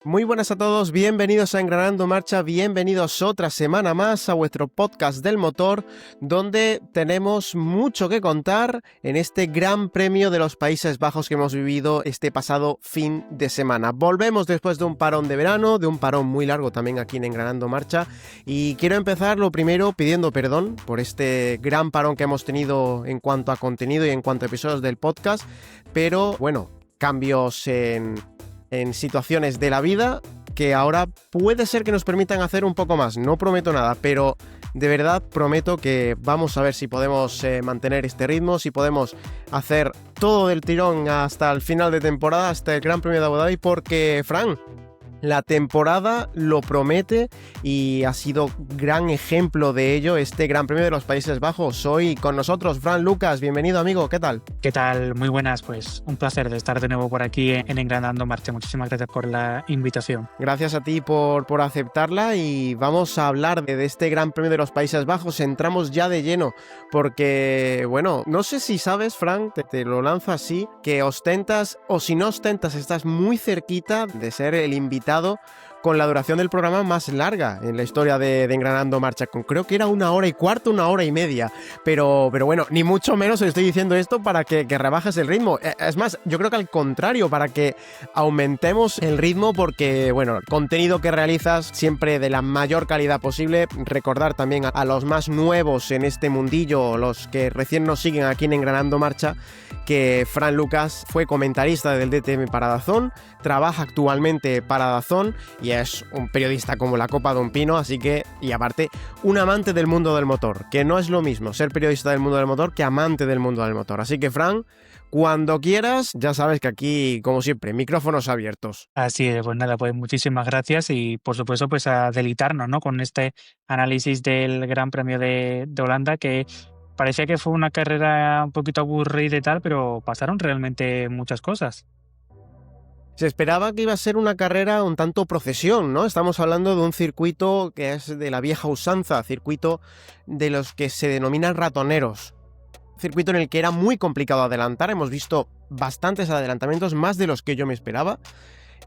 Muy buenas a todos, bienvenidos a Engranando Marcha, bienvenidos otra semana más a vuestro podcast del motor, donde tenemos mucho que contar en este Gran Premio de los Países Bajos que hemos vivido este pasado fin de semana. Volvemos después de un parón de verano, de un parón muy largo también aquí en Engranando Marcha, y quiero empezar lo primero pidiendo perdón por este gran parón que hemos tenido en cuanto a contenido y en cuanto a episodios del podcast, pero bueno, cambios en situaciones de la vida que ahora puede ser que nos permitan hacer un poco más. No prometo nada, pero de verdad prometo que vamos a ver si podemos mantener este ritmo, si podemos hacer todo del tirón hasta el final de temporada, hasta el Gran Premio de Abu Dhabi, porque, Fran, la temporada lo promete y ha sido gran ejemplo de ello este Gran Premio de los Países Bajos. Hoy con nosotros Fran Lucas, bienvenido amigo, ¿qué tal? ¿Qué tal? Muy buenas, pues un placer de estar de nuevo por aquí en Engranando Marcha. Muchísimas gracias por la invitación. Gracias a ti por aceptarla y vamos a hablar de este Gran Premio de los Países Bajos. Entramos ya de lleno porque, bueno, no sé si sabes, Fran, te lo lanzo así, que ostentas, o si no ostentas, estás muy cerquita de ser el invitado con la duración del programa más larga en la historia de Engranando Marcha, con creo que era 1 hora y cuarto, 1 hora y media, pero bueno, ni mucho menos estoy diciendo esto para que rebajes el ritmo, es más, yo creo que al contrario, para que aumentemos el ritmo, porque bueno, el contenido que realizas siempre de la mayor calidad posible. Recordar también a los más nuevos en este mundillo, los que recién nos siguen aquí en Engranando Marcha, que Fran Lucas fue comentarista del DTM para DAZN, trabaja actualmente para DAZN y es un periodista como la copa de un pino, así que, y aparte, un amante del mundo del motor, que no es lo mismo ser periodista del mundo del motor que amante del mundo del motor. Así que, Fran, cuando quieras, ya sabes que aquí, como siempre, micrófonos abiertos. Así es, pues nada, pues muchísimas gracias y por supuesto pues a deleitarnos, ¿no?, con este análisis del Gran Premio de Holanda, que parecía que fue una carrera un poquito aburrida y tal, pero pasaron realmente muchas cosas. Se esperaba que iba a ser una carrera un tanto procesión, ¿no? Estamos hablando de un circuito que es de la vieja usanza, circuito de los que se denominan ratoneros. Circuito en el que era muy complicado adelantar, hemos visto bastantes adelantamientos, más de los que yo me esperaba,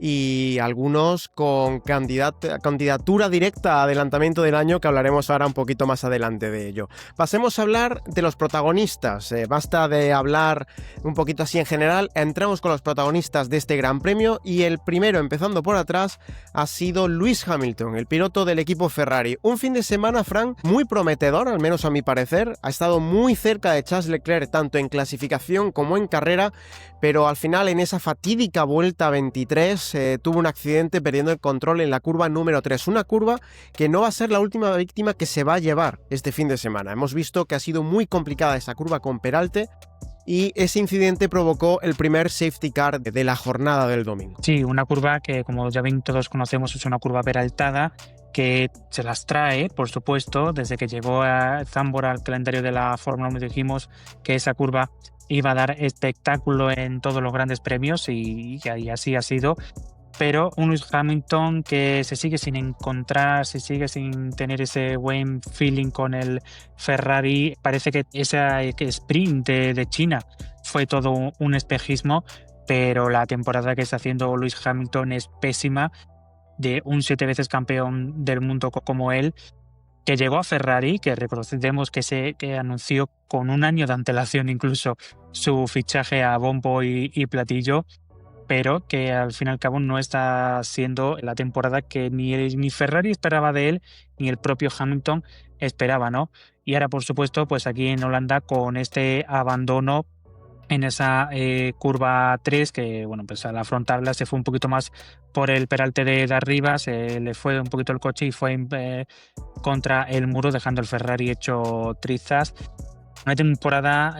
y algunos con candidatura directa a adelantamiento del año, que hablaremos ahora un poquito más adelante de ello. Pasemos a hablar de los protagonistas, basta de hablar un poquito así en general, entramos con los protagonistas de este Gran Premio, y el primero, empezando por atrás, ha sido Lewis Hamilton, el piloto del equipo Ferrari. Un fin de semana, Fran, muy prometedor, al menos a mi parecer, ha estado muy cerca de Charles Leclerc, tanto en clasificación como en carrera, pero al final en esa fatídica vuelta 23 tuvo un accidente perdiendo el control en la curva número 3, una curva que no va a ser la última víctima que se va a llevar este fin de semana. Hemos visto que ha sido muy complicada esa curva con Peralte y ese incidente provocó el primer safety car de la jornada del domingo. Sí, una curva que, como ya bien todos conocemos, es una curva peraltada, que se las trae, por supuesto, desde que llegó a Zandvoort al calendario de la Fórmula 1. Dijimos que esa curva iba a dar espectáculo en todos los grandes premios y así ha sido. Pero un Lewis Hamilton que se sigue sin encontrar, se sigue sin tener ese buen feeling con el Ferrari. Parece que ese sprint de China fue todo un espejismo, pero la temporada que está haciendo Lewis Hamilton es pésima, de un 7 veces campeón del mundo como él, que llegó a Ferrari, que recordemos que anunció con 1 año de antelación incluso su fichaje a bombo y platillo, pero que al fin y al cabo no está siendo la temporada que ni Ferrari esperaba de él, ni el propio Hamilton esperaba, ¿no? Y ahora, por supuesto, pues aquí en Holanda, con este abandono en esa curva 3, que bueno, pues al afrontarla se fue un poquito más por el peralte de arriba, se le fue un poquito el coche y fue contra el muro, dejando el Ferrari hecho trizas. Una temporada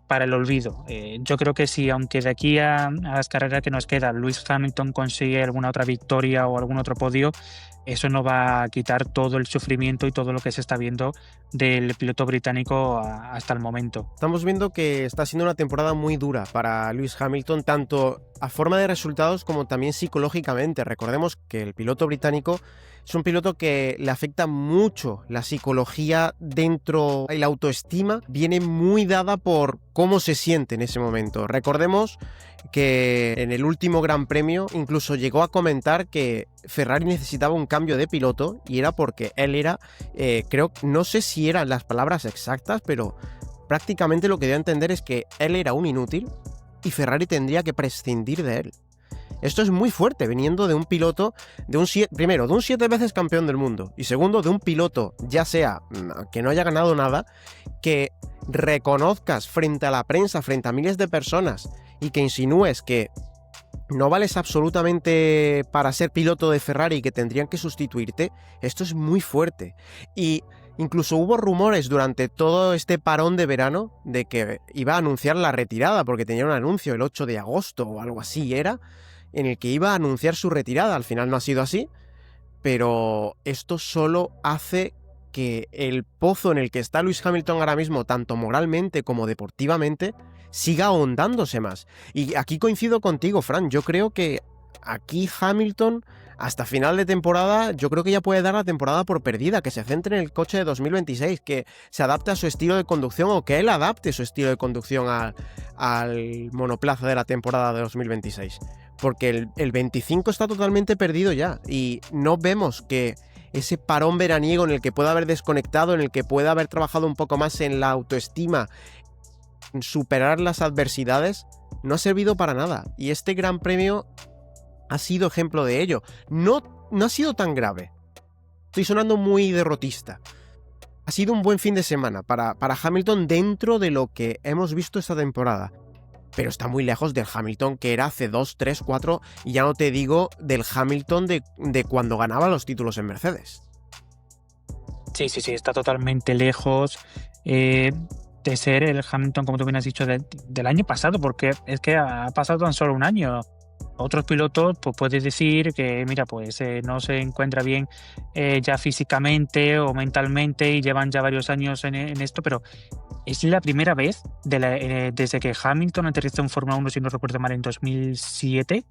para el olvido. Yo creo que si, aunque de aquí a las carreras que nos quedan, Lewis Hamilton consigue alguna otra victoria o algún otro podio, eso no va a quitar todo el sufrimiento y todo lo que se está viendo del piloto británico hasta el momento. Estamos viendo que está siendo una temporada muy dura para Lewis Hamilton, tanto a forma de resultados como también psicológicamente. Recordemos que el piloto británico es un piloto que le afecta mucho la psicología dentro y la autoestima viene muy dada por cómo se siente en ese momento. Recordemos que en el último Gran Premio incluso llegó a comentar que Ferrari necesitaba un cambio de piloto y era porque él era, no sé si eran las palabras exactas, pero prácticamente lo que dio a entender es que él era un inútil y Ferrari tendría que prescindir de él. Esto es muy fuerte, viniendo de un piloto, primero, de un 7 veces campeón del mundo, y segundo, de un piloto, ya sea que no haya ganado nada, que reconozcas frente a la prensa, frente a miles de personas, y que insinúes que no vales absolutamente para ser piloto de Ferrari y que tendrían que sustituirte. Esto es muy fuerte. Y incluso hubo rumores durante todo este parón de verano de que iba a anunciar la retirada, porque tenía un anuncio el 8 de agosto o algo así era, en el que iba a anunciar su retirada. Al final no ha sido así, pero esto solo hace que el pozo en el que está Lewis Hamilton ahora mismo, tanto moralmente como deportivamente, siga ahondándose más. Y aquí coincido contigo, Fran, yo creo que aquí Hamilton, hasta final de temporada, yo creo que ya puede dar la temporada por perdida, que se centre en el coche de 2026, que se adapte a su estilo de conducción o que él adapte su estilo de conducción al monoplaza de la temporada de 2026. Porque el 25 está totalmente perdido ya y no vemos que ese parón veraniego en el que pueda haber desconectado, en el que pueda haber trabajado un poco más en la autoestima, en superar las adversidades, no ha servido para nada. Y este Gran Premio ha sido ejemplo de ello. No ha sido tan grave. Estoy sonando muy derrotista. Ha sido un buen fin de semana para Hamilton dentro de lo que hemos visto esta temporada. Pero está muy lejos del Hamilton que era hace 2, 3, 4, y ya no te digo del Hamilton de cuando ganaba los títulos en Mercedes. Sí, está totalmente lejos de ser el Hamilton, como tú bien has dicho, del año pasado, porque es que ha pasado tan solo un año. Otros pilotos, pues puedes decir que, mira, pues no se encuentra bien ya físicamente o mentalmente y llevan ya varios años en esto, pero es la primera vez desde que Hamilton aterrizó en Fórmula 1, si no recuerdo mal, en 2007,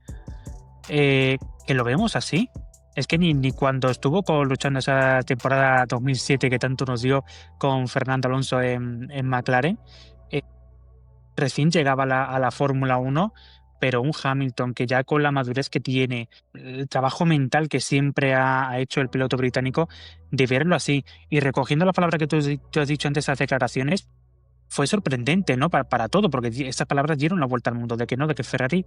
que lo vemos así. Es que ni cuando estuvo luchando esa temporada 2007 que tanto nos dio con Fernando Alonso en McLaren, recién llegaba a la Fórmula 1, pero un Hamilton que ya con la madurez que tiene, el trabajo mental que siempre ha hecho el piloto británico, de verlo así y recogiendo la palabra que tú has dicho antes, esas declaraciones, fue sorprendente, ¿no? Para todo, porque estas palabras dieron la vuelta al mundo, de que Ferrari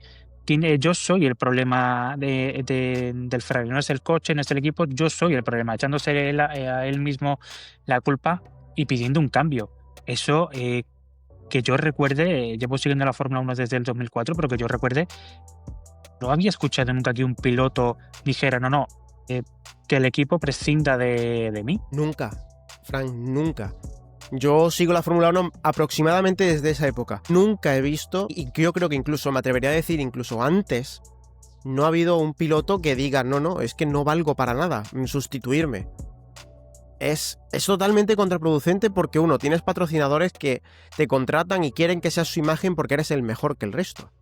yo soy el problema del Ferrari, no es el coche, no es el equipo, yo soy el problema, echándose a él mismo la culpa y pidiendo un cambio. Eso, que yo recuerde, llevo siguiendo la Fórmula 1 desde el 2004, pero que yo recuerde, no había escuchado nunca que un piloto dijera, que el equipo prescinda de mí. Nunca, Frank, nunca. Yo sigo la Fórmula 1 aproximadamente desde esa época. Nunca he visto, y yo creo que incluso me atrevería a decir, incluso antes, no ha habido un piloto que diga, es que no valgo para nada, sustituirme. Es totalmente contraproducente porque tienes patrocinadores que te contratan y quieren que seas su imagen porque eres el mejor que el resto.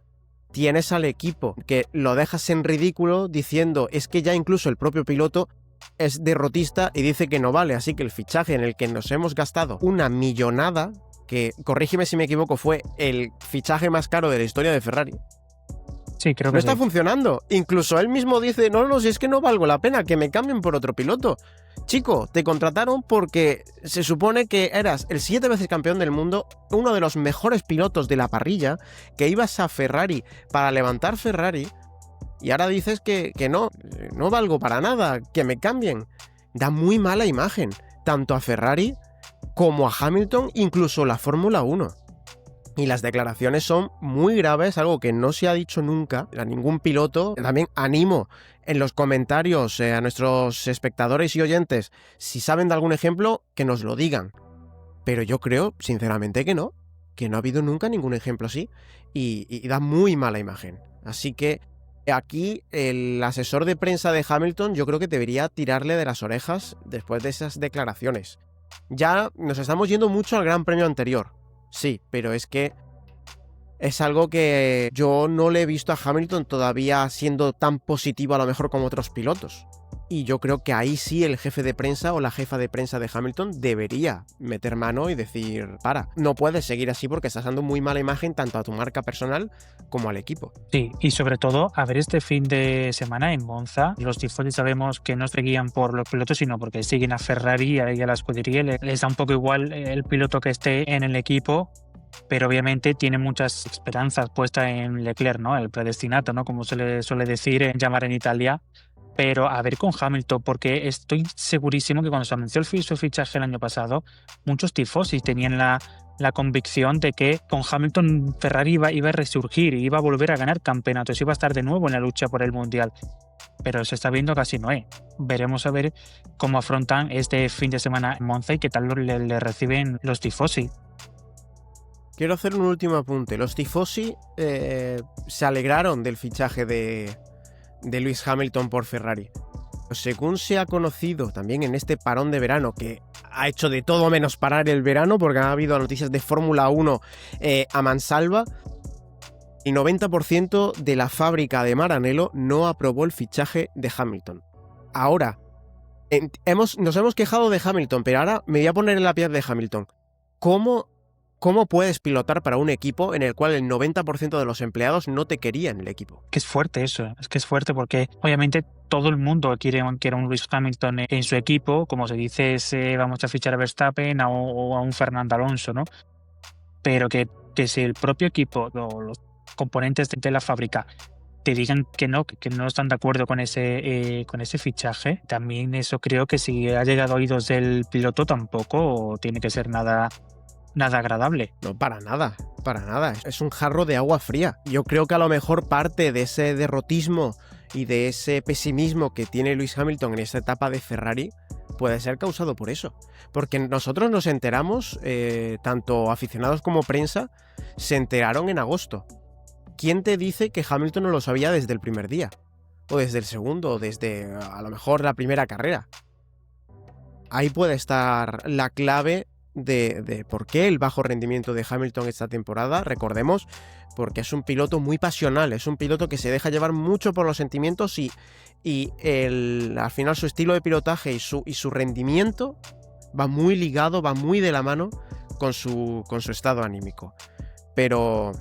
Tienes al equipo que lo dejas en ridículo diciendo, es que ya incluso el propio piloto es derrotista y dice que no vale, así que el fichaje en el que nos hemos gastado una millonada, que, corrígeme si me equivoco, fue el fichaje más caro de la historia de Ferrari. Sí, creo que no está funcionando. Incluso él mismo dice, si es que no valgo la pena, que me cambien por otro piloto. Chico, te contrataron porque se supone que eras el 7 veces campeón del mundo, uno de los mejores pilotos de la parrilla, que ibas a Ferrari para levantar Ferrari, y ahora dices que no valgo para nada, que me cambien. Da muy mala imagen, tanto a Ferrari como a Hamilton, incluso la Fórmula 1. Y las declaraciones son muy graves, algo que no se ha dicho nunca a ningún piloto. También animo en los comentarios a nuestros espectadores y oyentes, si saben de algún ejemplo, que nos lo digan. Pero yo creo, sinceramente, que no ha habido nunca ningún ejemplo así y da muy mala imagen. Así que aquí el asesor de prensa de Hamilton yo creo que debería tirarle de las orejas después de esas declaraciones. Ya nos estamos yendo mucho al Gran Premio anterior. Sí, pero es que Es algo que yo no le he visto a Hamilton todavía siendo tan positivo a lo mejor como otros pilotos. Y yo creo que ahí sí el jefe de prensa o la jefa de prensa de Hamilton debería meter mano y decir, no puedes seguir así porque estás dando muy mala imagen tanto a tu marca personal como al equipo. Sí, y sobre todo, a ver este fin de semana en Monza, los tifosi sabemos que no se guían por los pilotos, sino porque siguen a Ferrari y a la escudería, les da un poco igual el piloto que esté en el equipo, pero obviamente tiene muchas esperanzas puestas en Leclerc, ¿no? El predestinato, ¿no? Como se le suele decir, llamar en Italia. Pero a ver con Hamilton, porque estoy segurísimo que cuando se anunció su fichaje el año pasado, muchos tifosi tenían la convicción de que con Hamilton Ferrari iba a resurgir, iba a volver a ganar campeonatos, iba a estar de nuevo en la lucha por el Mundial. Pero se está viendo que así no es. Veremos a ver cómo afrontan este fin de semana en Monza y qué tal le reciben los tifosi. Quiero hacer un último apunte. Los tifosi se alegraron del fichaje de Lewis Hamilton por Ferrari. Según se ha conocido también en este parón de verano, que ha hecho de todo menos parar el verano porque ha habido noticias de Fórmula 1 a mansalva, el 90% de la fábrica de Maranello no aprobó el fichaje de Hamilton. Ahora, nos hemos quejado de Hamilton, pero ahora me voy a poner en la piel de Hamilton. ¿Cómo puedes pilotar para un equipo en el cual el 90% de los empleados no te querían el equipo? Que es fuerte eso, es que es fuerte porque obviamente todo el mundo quiere un Lewis Hamilton en su equipo, como se dice, vamos a fichar a Verstappen o a un Fernando Alonso, ¿no? Pero que si el propio equipo o los componentes de la fábrica te digan que no están de acuerdo con ese fichaje, también eso creo que si ha llegado a oídos del piloto tampoco tiene que ser nada agradable. No, para nada. Es un jarro de agua fría. Yo creo que a lo mejor parte de ese derrotismo y de ese pesimismo que tiene Lewis Hamilton en esta etapa de Ferrari puede ser causado por eso. Porque nosotros nos enteramos, tanto aficionados como prensa, se enteraron en agosto. ¿Quién te dice que Hamilton no lo sabía desde el primer día? O desde el segundo, o desde a lo mejor la primera carrera. Ahí puede estar la clave de por qué el bajo rendimiento de Hamilton esta temporada. Recordemos, porque es un piloto muy pasional, es un piloto que se deja llevar mucho por los sentimientos y al final su estilo de pilotaje y su rendimiento va muy ligado, va muy de la mano con su estado anímico. Pero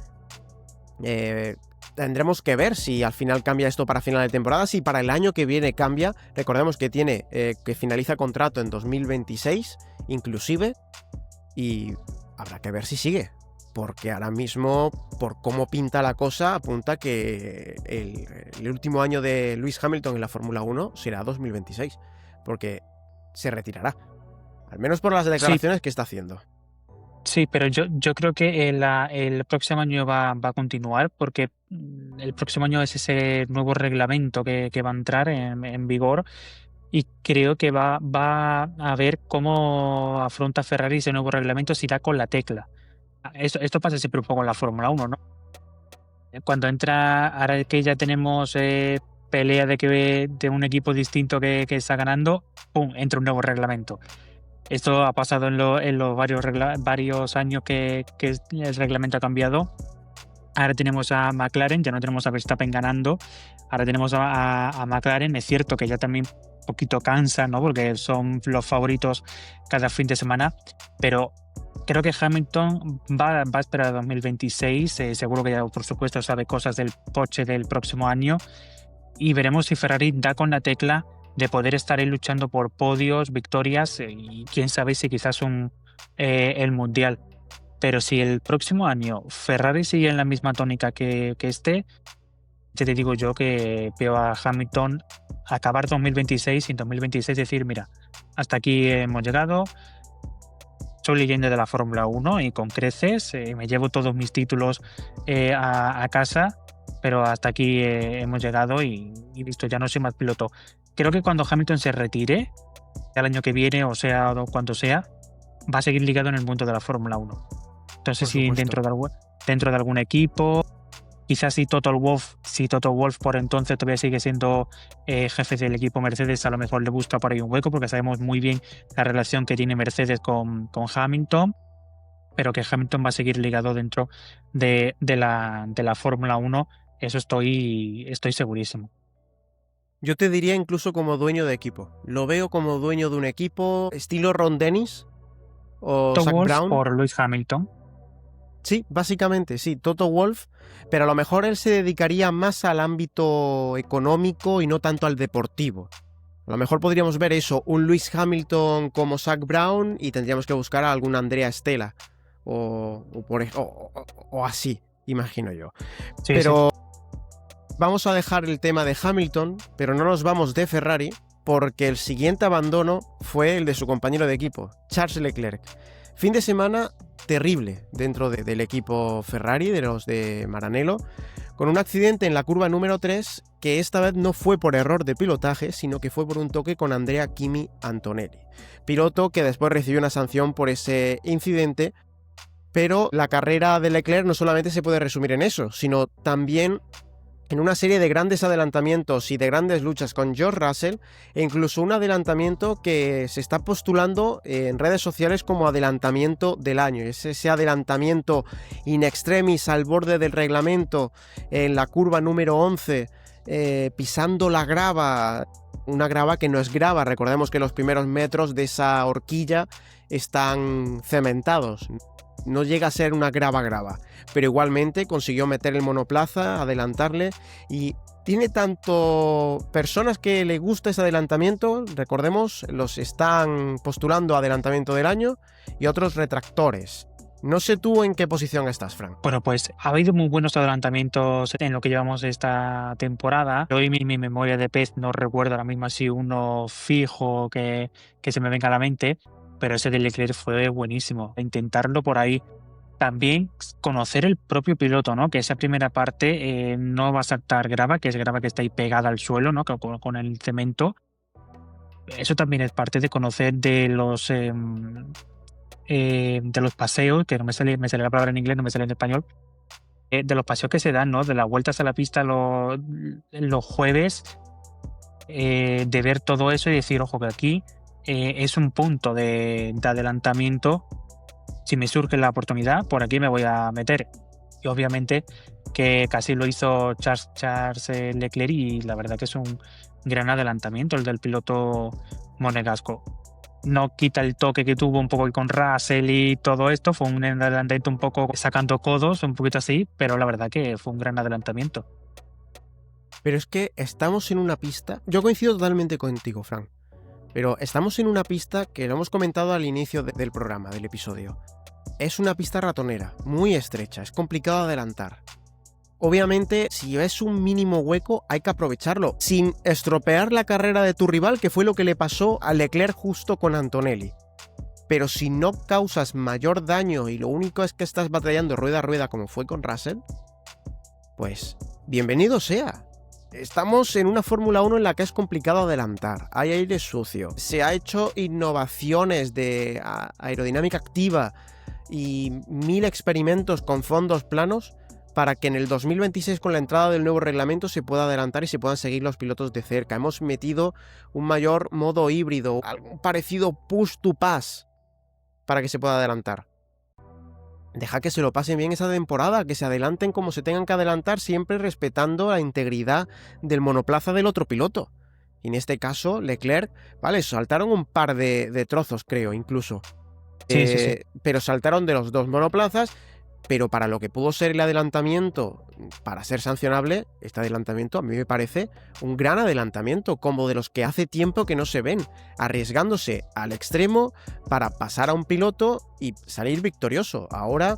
tendremos que ver si al final cambia esto para final de temporada, si para el año que viene cambia. Recordemos que que finaliza contrato en 2026 inclusive, y habrá que ver si sigue, porque ahora mismo, por cómo pinta la cosa, apunta que el último año de Lewis Hamilton en la Fórmula 1 será 2026, porque se retirará, al menos por las declaraciones que está haciendo. Sí, pero yo creo que el próximo año va a continuar, porque el próximo año es ese nuevo reglamento que va a entrar en vigor, y creo que va a ver cómo afronta Ferrari ese nuevo reglamento, si da con la tecla. Esto pasa siempre un poco en la Fórmula 1, ¿no? Cuando entra, ahora que ya tenemos pelea de un equipo distinto que está ganando, ¡pum!, entra un nuevo reglamento. Esto ha pasado en los varios años que el reglamento ha cambiado. Ahora tenemos a McLaren, ya no tenemos a Verstappen ganando. Ahora tenemos a McLaren. Es cierto que ya también un poquito cansa, ¿no? Porque son los favoritos cada fin de semana. Pero creo que Hamilton va a esperar a 2026. Seguro que ya, por supuesto, sabe cosas del coche del próximo año. Y veremos si Ferrari da con la tecla de poder estar ahí luchando por podios, victorias y quién sabe si quizás el Mundial. Pero si el próximo año Ferrari sigue en la misma tónica que ya te digo yo que veo a Hamilton acabar 2026 y en 2026 decir, mira, hasta aquí hemos llegado, soy leyenda de la Fórmula 1 y con creces, me llevo todos mis títulos a casa, pero hasta aquí hemos llegado y listo, ya no soy más piloto. Creo que cuando Hamilton se retire, sea el año que viene o sea cuando sea, va a seguir ligado en el mundo de la Fórmula 1. Entonces, si dentro de algún equipo, quizás si Toto Wolff por entonces todavía sigue siendo jefe del equipo Mercedes, a lo mejor le busca por ahí un hueco, porque sabemos muy bien la relación que tiene Mercedes con Hamilton. pero que Hamilton va a seguir ligado dentro de la Fórmula 1, eso estoy segurísimo. Yo te diría incluso como dueño de equipo. Lo veo como dueño de un equipo estilo Ron Dennis o Toto Zak Wolff Brown. por Lewis Hamilton. Sí, básicamente, sí, Toto Wolff, pero a lo mejor él se dedicaría más al ámbito económico y no tanto al deportivo. A lo mejor podríamos ver eso, un Lewis Hamilton como Zak Brown y tendríamos que buscar a algún Andrea Stella o así, imagino yo. Sí, Pero vamos a dejar el tema de Hamilton, pero no nos vamos de Ferrari, porque el siguiente abandono fue el de su compañero de equipo, Charles Leclerc. Fin de semana terrible dentro del equipo Ferrari, de los de Maranello, con un accidente en la curva número 3 que esta vez no fue por error de pilotaje, sino que fue por un toque con Andrea Kimi Antonelli, piloto que después recibió una sanción por ese incidente. Pero la carrera de Leclerc no solamente se puede resumir en eso, sino también en una serie de grandes adelantamientos y de grandes luchas con George Russell, e incluso un adelantamiento que se está postulando en redes sociales como adelantamiento del año. Es ese adelantamiento in extremis al borde del reglamento en la curva número 11, pisando la grava, una grava que no es grava. Recordemos que los primeros metros de esa horquilla están cementados. No llega a ser una grava, pero igualmente consiguió meter el monoplaza, adelantarle, y tiene tanto personas que le gusta ese adelantamiento, recordemos, los están postulando adelantamiento del año, y otros retractores. No sé tú en qué posición estás, Frank. Bueno, pues ha habido muy buenos adelantamientos en lo que llevamos esta temporada. Hoy mi memoria de pez no recuerdo ahora mismo así uno fijo que se me venga a la mente, pero ese de Leclerc fue buenísimo. Intentarlo por ahí. También conocer el propio piloto, ¿no? Que esa primera parte no va a saltar grava, que es grava que está ahí pegada al suelo, ¿no? Con el cemento. Eso también es parte de conocer de los paseos, que no me sale la palabra en inglés, no me sale en español, de los paseos que se dan, ¿no? De las vueltas a la pista los jueves, de ver todo eso y decir, ojo, que aquí es un punto de adelantamiento. Si me surge la oportunidad, por aquí me voy a meter. Y obviamente que casi lo hizo Charles Leclerc, y la verdad que es un gran adelantamiento el del piloto monegasco. No quita el toque que tuvo un poco con Russell y todo esto, fue un adelantamiento un poco sacando codos, un poquito así, pero la verdad que fue un gran adelantamiento. Pero es que estamos en una pista, yo coincido totalmente contigo, Frank, pero estamos en una pista que lo hemos comentado al inicio del programa, del episodio. Es una pista ratonera, muy estrecha, es complicado adelantar. Obviamente, si ves un mínimo hueco, hay que aprovecharlo, sin estropear la carrera de tu rival, que fue lo que le pasó a Leclerc justo con Antonelli. Pero si no causas mayor daño y lo único es que estás batallando rueda a rueda como fue con Russell, pues bienvenido sea. Estamos en una Fórmula 1 en la que es complicado adelantar, hay aire sucio, se ha hecho innovaciones de aerodinámica activa y 1000 experimentos con fondos planos para que en el 2026, con la entrada del nuevo reglamento, se pueda adelantar y se puedan seguir los pilotos de cerca. Hemos metido un mayor modo híbrido, algo parecido push to pass, para que se pueda adelantar. Deja que se lo pasen bien esa temporada, que se adelanten como se tengan que adelantar, siempre respetando la integridad del monoplaza del otro piloto. Y en este caso, Leclerc, vale, saltaron un par de trozos, creo, incluso. Sí. Pero saltaron de los dos monoplazas, pero para lo que pudo ser el adelantamiento, para ser sancionable, este adelantamiento a mí me parece un gran adelantamiento, como de los que hace tiempo que no se ven, arriesgándose al extremo para pasar a un piloto y salir victorioso. Ahora,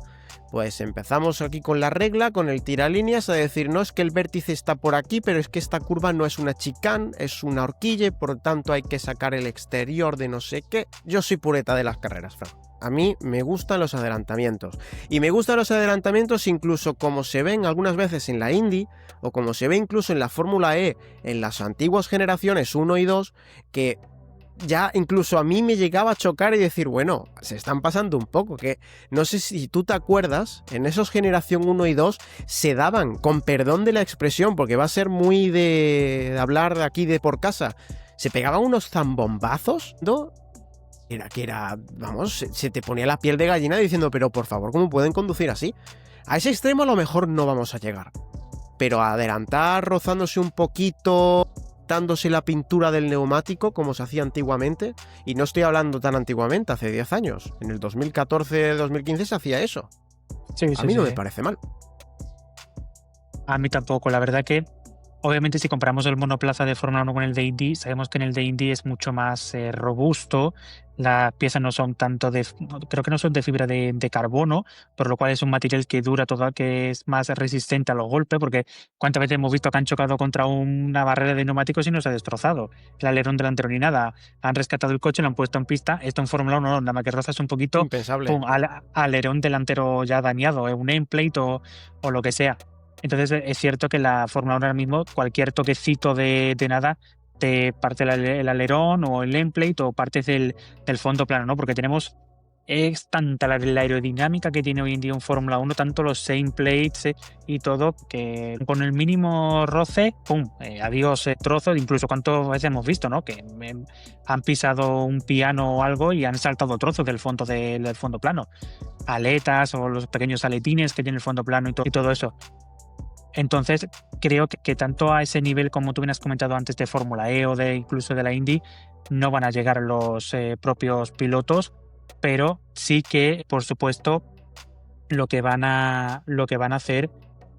pues empezamos aquí con la regla, con el tiralíneas, a decir, no es que el vértice está por aquí, pero es que esta curva no es una chicane, es una horquilla, por lo tanto hay que sacar el exterior de no sé qué. Yo soy pureta de las carreras, Fran. A mí me gustan los adelantamientos. Y me gustan los adelantamientos incluso como se ven algunas veces en la Indy, o como se ve incluso en la Fórmula E, en las antiguas generaciones 1 y 2, que ya incluso a mí me llegaba a chocar y decir, bueno, se están pasando un poco, que no sé si tú te acuerdas, en esos generación 1 y 2 se daban, con perdón de la expresión, porque va a ser muy de hablar de aquí de por casa, se pegaban unos zambombazos, ¿no? vamos, se te ponía la piel de gallina diciendo, pero por favor, ¿cómo pueden conducir así? A ese extremo a lo mejor no vamos a llegar, pero a adelantar rozándose un poquito, dándose la pintura del neumático como se hacía antiguamente, y no estoy hablando tan antiguamente, hace 10 años, en el 2014-2015 se hacía eso. A mí no me parece mal. A mí tampoco, la verdad que obviamente si comparamos el monoplaza de Fórmula 1 con el de Indy, sabemos que en el de Indy es mucho más robusto, las piezas no son tanto creo que no son de fibra de carbono, por lo cual es un material que dura todo, que es más resistente a los golpes, porque cuántas veces hemos visto que han chocado contra una barrera de neumáticos y no se ha destrozado el alerón delantero ni nada, han rescatado el coche, lo han puesto en pista, esto en Fórmula 1 no, nada más que rozas un poquito, impensable. pum, alerón delantero ya dañado, un nameplate o lo que sea. Entonces es cierto que la Fórmula 1 ahora mismo, cualquier toquecito de nada, te parte el alerón o el nameplate o partes del fondo plano, ¿no? Porque es tanta la aerodinámica que tiene hoy en día un Fórmula 1, tanto los nameplates y todo, que con el mínimo roce, ¡pum! Adiós trozos, incluso cuántas veces hemos visto, ¿no? Que han pisado un piano o algo y han saltado trozos del fondo plano. Aletas o los pequeños aletines que tiene el fondo plano y todo eso. Entonces, creo que tanto a ese nivel, como tú bien has comentado antes, de Fórmula E o incluso de la Indy, no van a llegar los propios pilotos, pero sí que, por supuesto, lo que van a hacer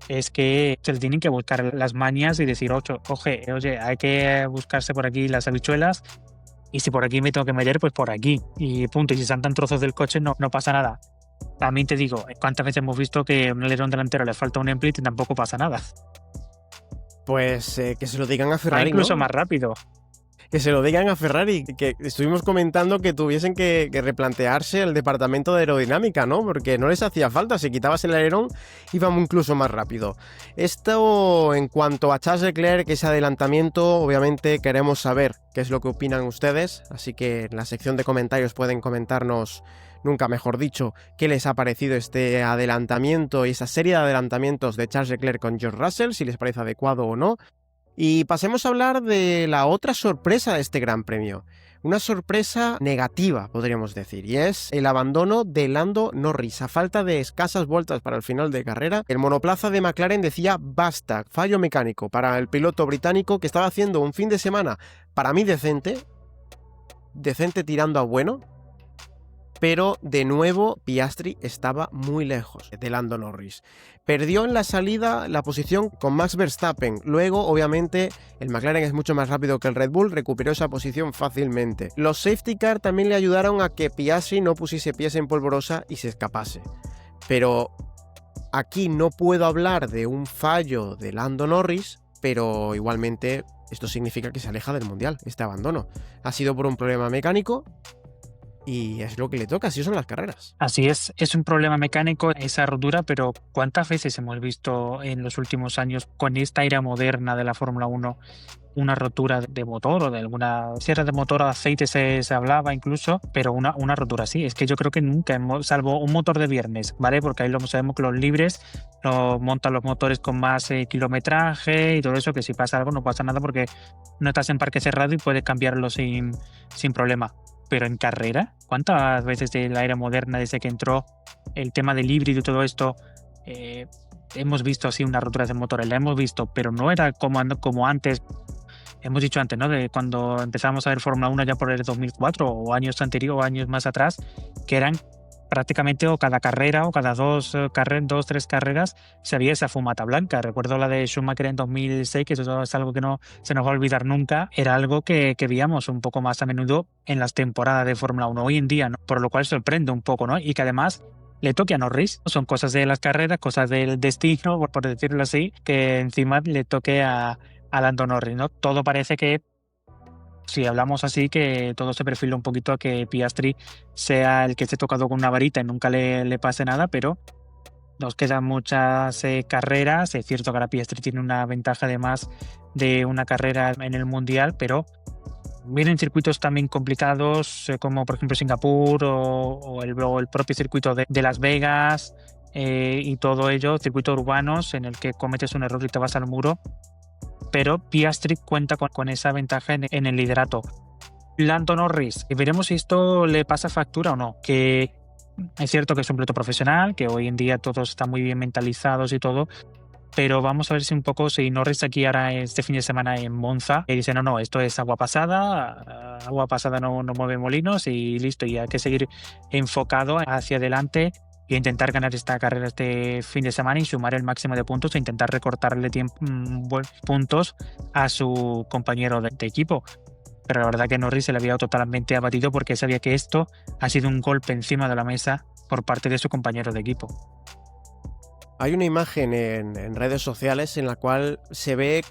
es que se tienen que buscar las mañas y decir, oye, hay que buscarse por aquí las habichuelas, y si por aquí me tengo que meter, pues por aquí, y punto. Y si saltan trozos del coche, no pasa nada. También te digo, ¿cuántas veces hemos visto que a un alerón delantero le falta un nameplate y tampoco pasa nada? Pues que se lo digan a Ferrari, incluso ¿no? más rápido. Que se lo digan a Ferrari, que estuvimos comentando que tuviesen que replantearse el departamento de aerodinámica, ¿no? Porque no les hacía falta, si quitabas el alerón iba incluso más rápido. Esto en cuanto a Charles Leclerc, ese adelantamiento, obviamente queremos saber qué es lo que opinan ustedes, así que en la sección de comentarios pueden comentarnos, nunca mejor dicho, qué les ha parecido este adelantamiento y esa serie de adelantamientos de Charles Leclerc con George Russell, si les parece adecuado o no. Y pasemos a hablar de la otra sorpresa de este Gran Premio. Una sorpresa negativa, podríamos decir, y es el abandono de Lando Norris. A falta de escasas vueltas para el final de carrera, el monoplaza de McLaren decía basta, fallo mecánico para el piloto británico que estaba haciendo un fin de semana, para mí decente tirando a bueno, pero de nuevo Piastri estaba muy lejos de Lando Norris. Perdió en la salida la posición con Max Verstappen. Luego, obviamente, el McLaren es mucho más rápido que el Red Bull, recuperó esa posición fácilmente. Los safety car también le ayudaron a que Piastri no pusiese pies en polvorosa y se escapase. Pero aquí no puedo hablar de un fallo de Lando Norris, pero igualmente esto significa que se aleja del Mundial, este abandono. Ha sido por un problema mecánico, y es lo que le toca, así son las carreras. Así es un problema mecánico esa rotura, pero ¿cuántas veces hemos visto en los últimos años con esta era moderna de la Fórmula 1 una rotura de motor o de alguna cierre de motor o de aceite se hablaba incluso, pero una rotura así? Es que yo creo que nunca, salvo un motor de viernes, ¿vale? Porque ahí lo sabemos que los libres montan los motores con más kilometraje y todo eso, que si pasa algo no pasa nada porque no estás en parque cerrado y puedes cambiarlo sin problema. Pero en carrera, ¿cuántas veces de la era moderna, desde que entró el tema del híbrido y todo esto, hemos visto así unas roturas de motores? La hemos visto, pero no era como antes. Hemos dicho antes, ¿no? De cuando empezamos a ver Fórmula 1 ya por el 2004 o años anteriores o años más atrás, que eran prácticamente o cada carrera o cada tres carreras se había esa fumata blanca. Recuerdo la de Schumacher en 2006, que eso es algo que no se nos va a olvidar nunca. Era algo que veíamos un poco más a menudo en las temporadas de Fórmula 1 hoy en día, ¿no? Por lo cual sorprende un poco, ¿no? Y que además le toque a Norris. Son cosas de las carreras, cosas del destino, por decirlo así, que encima le toque a Lando Norris, ¿no? Todo parece que, si hablamos así, que todo se perfila un poquito a que Piastri sea el que esté tocado con una varita y nunca le pase nada, pero nos quedan muchas carreras. Es cierto que ahora Piastri tiene una ventaja de más de una carrera en el Mundial, pero vienen circuitos también complicados como por ejemplo Singapur o el propio circuito de Las Vegas y todo ello, circuitos urbanos en el que cometes un error y te vas al muro. Pero Piastri cuenta con esa ventaja en el liderato. Lando Norris, y veremos si esto le pasa factura o no. Que es cierto que es un piloto profesional, que hoy en día todos están muy bien mentalizados y todo, pero vamos a ver si un poco, si Norris aquí ahora este fin de semana en Monza, y dice, no, esto es agua pasada no mueve molinos y listo, y hay que seguir enfocado hacia adelante e intentar ganar esta carrera este fin de semana y sumar el máximo de puntos e intentar recortarle puntos a su compañero de equipo. Pero la verdad que Norris se le había totalmente abatido porque sabía que esto ha sido un golpe encima de la mesa por parte de su compañero de equipo. Hay una imagen en redes sociales en la cual se ve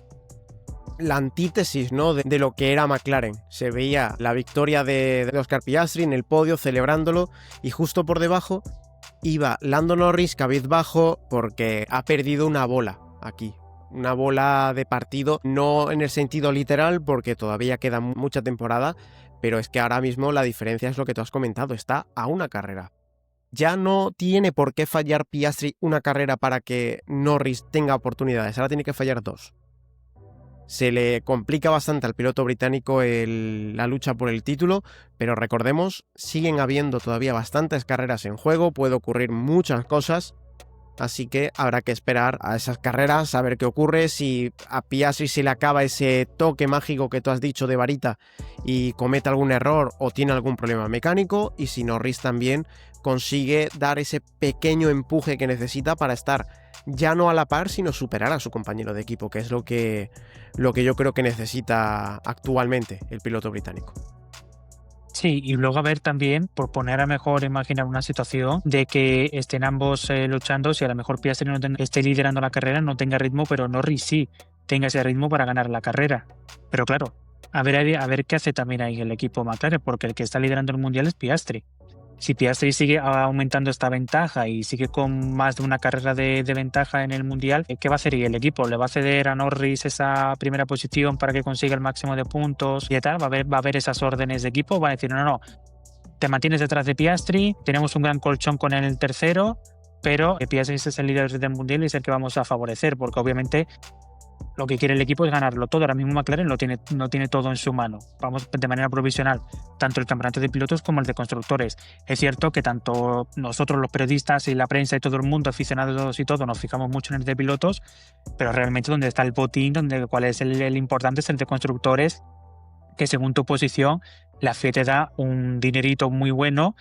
la antítesis, ¿no?, de lo que era McLaren. Se veía la victoria de Oscar Piastri en el podio celebrándolo y justo por debajo iba Lando Norris cabizbajo porque ha perdido una bola aquí. Una bola de partido, no en el sentido literal porque todavía queda mucha temporada, pero es que ahora mismo la diferencia es lo que tú has comentado, está a una carrera. Ya no tiene por qué fallar Piastri una carrera para que Norris tenga oportunidades, ahora tiene que fallar 2. Se le complica bastante al piloto británico la lucha por el título, pero recordemos, siguen habiendo todavía bastantes carreras en juego, puede ocurrir muchas cosas, así que habrá que esperar a esas carreras, a ver qué ocurre, si a Piastri se le acaba ese toque mágico que tú has dicho de varita y comete algún error o tiene algún problema mecánico, y si Norris también consigue dar ese pequeño empuje que necesita para estar ya no a la par, sino superar a su compañero de equipo, que es lo que yo creo que necesita actualmente el piloto británico. Sí, y luego a ver también, por poner a mejor imaginar una situación de que estén ambos luchando, si a lo mejor Piastri esté liderando la carrera, no tenga ritmo, pero Norris sí tenga ese ritmo para ganar la carrera. Pero claro, a ver qué hace también ahí el equipo McLaren, porque el que está liderando el mundial es Piastri. Si Piastri sigue aumentando esta ventaja y sigue con más de una carrera de ventaja en el Mundial, ¿qué va a hacer el equipo? ¿Le va a ceder a Norris esa primera posición para que consiga el máximo de puntos y tal? ¿Va a haber esas órdenes de equipo? ¿Va a decir, no, te mantienes detrás de Piastri, tenemos un gran colchón con el tercero, pero Piastri es el líder del Mundial y es el que vamos a favorecer? Porque obviamente lo que quiere el equipo es ganarlo todo. Ahora mismo McLaren no tiene todo en su mano. Vamos de manera provisional, tanto el campeonato de pilotos como el de constructores. Es cierto que tanto nosotros los periodistas y la prensa y todo el mundo, aficionados y todo, nos fijamos mucho en el de pilotos, pero realmente donde está el botín, cuál es el importante es el de constructores, que según tu posición, la FIA te da un dinerito muy bueno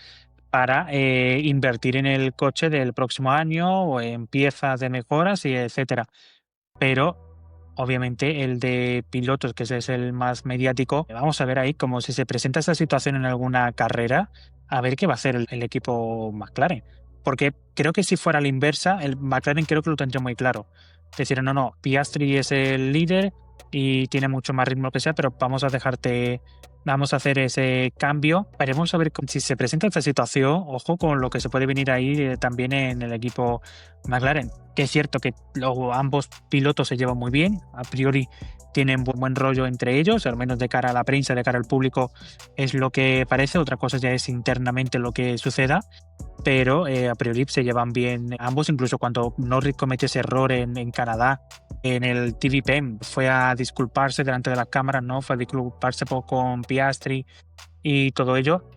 para invertir en el coche del próximo año o en piezas de mejoras y etcétera. Pero obviamente el de pilotos, que ese es el más mediático, vamos a ver ahí como si se presenta esa situación en alguna carrera, a ver qué va a hacer el equipo McLaren. Porque creo que si fuera a la inversa, el McLaren creo que lo tendría muy claro. Decir, no, Piastri es el líder y tiene mucho más ritmo que sea, pero vamos a hacer ese cambio. Veremos a ver si se presenta esta situación, ojo con lo que se puede venir ahí también en el equipo McLaren. Que es cierto que ambos pilotos se llevan muy bien, a priori tienen buen rollo entre ellos, al menos de cara a la prensa, de cara al público es lo que parece, otra cosa ya es internamente lo que suceda, pero a priori se llevan bien ambos. Incluso cuando Norris cometió ese error en Canadá, en el TVP, fue a disculparse delante de las cámaras, ¿no? Fue a disculparse con Piastri y todo ello.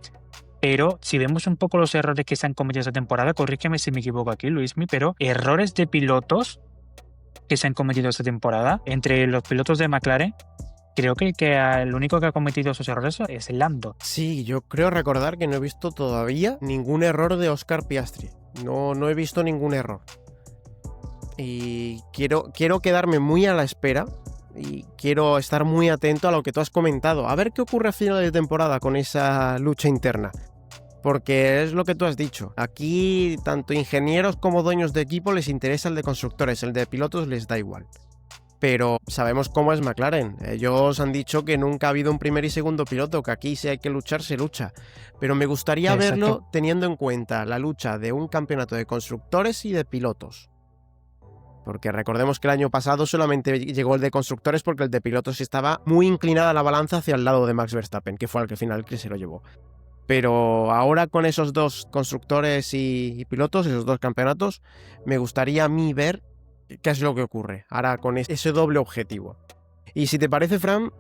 Pero si vemos un poco los errores que se han cometido esta temporada, corrígeme si me equivoco aquí, Luismi, pero errores de pilotos que se han cometido esta temporada, entre los pilotos de McLaren, creo que el único que ha cometido esos errores es el Lando. Sí, yo creo recordar que no he visto todavía ningún error de Oscar Piastri. No he visto ningún error. Y quiero quedarme muy a la espera y quiero estar muy atento a lo que tú has comentado. A ver qué ocurre a final de temporada con esa lucha interna. Porque es lo que tú has dicho. Aquí tanto ingenieros como dueños de equipo les interesa el de constructores, el de pilotos les da igual. Pero sabemos cómo es McLaren. Ellos han dicho que nunca ha habido un primer y segundo piloto, que aquí si hay que luchar, se lucha. Pero me gustaría verlo teniendo en cuenta la lucha de un campeonato de constructores y de pilotos. Porque recordemos que el año pasado solamente llegó el de constructores porque el de pilotos estaba muy inclinada la balanza hacia el lado de Max Verstappen, que fue al que al final que se lo llevó. Pero ahora con esos dos constructores y pilotos, esos dos campeonatos, me gustaría a mí ver qué es lo que ocurre ahora con ese doble objetivo. Y si te parece, Fran,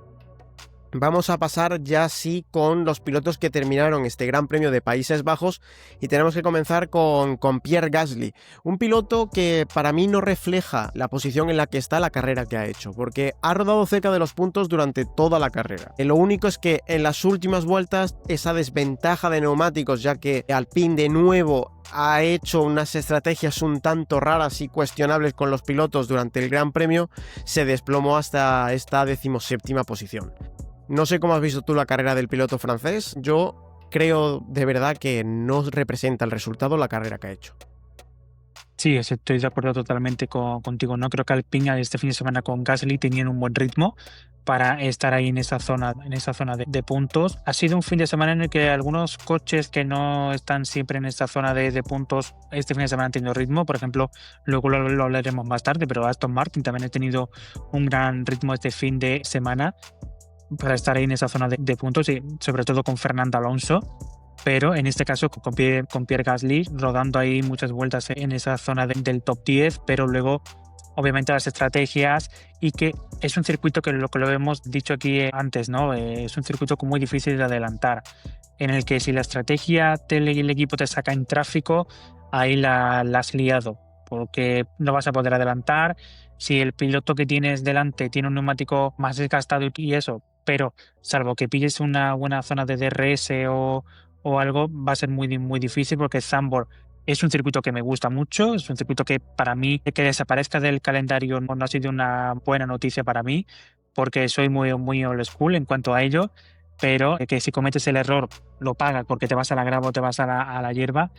Vamos a pasar ya sí con los pilotos que terminaron este Gran Premio de Países Bajos y tenemos que comenzar con Pierre Gasly, un piloto que para mí no refleja la posición en la que está la carrera que ha hecho, porque ha rodado cerca de los puntos durante toda la carrera. Lo único es que en las últimas vueltas esa desventaja de neumáticos, ya que Alpine de nuevo ha hecho unas estrategias un tanto raras y cuestionables con los pilotos durante el Gran Premio, se desplomó hasta esta 17ª posición. No sé cómo has visto tú la carrera del piloto francés, yo creo de verdad que no representa el resultado la carrera que ha hecho. Sí, estoy de acuerdo totalmente contigo. No creo que Alpine este fin de semana con Gasly tenían un buen ritmo para estar ahí en esa zona de puntos. Ha sido un fin de semana en el que algunos coches que no están siempre en esta zona de puntos este fin de semana han tenido ritmo. Por ejemplo, luego lo hablaremos más tarde, pero Aston Martin también ha tenido un gran ritmo este fin de semana para estar ahí en esa zona de puntos y sobre todo con Fernando Alonso, pero en este caso con Pierre Gasly rodando ahí muchas vueltas en esa zona del top 10, pero luego obviamente las estrategias y que es un circuito que lo hemos dicho aquí antes, ¿no? Es un circuito muy difícil de adelantar, en el que si la estrategia el equipo te saca en tráfico, ahí la has liado, porque no vas a poder adelantar. Si el piloto que tienes delante tiene un neumático más desgastado y eso, pero salvo que pilles una buena zona de DRS o algo, va a ser muy, muy difícil, porque Zandvoort es un circuito que me gusta mucho, es un circuito que para mí que desaparezca del calendario no ha sido una buena noticia para mí, porque soy muy, muy old school en cuanto a ello, pero que si cometes el error lo pagas porque te vas a la grava o te vas a la hierba.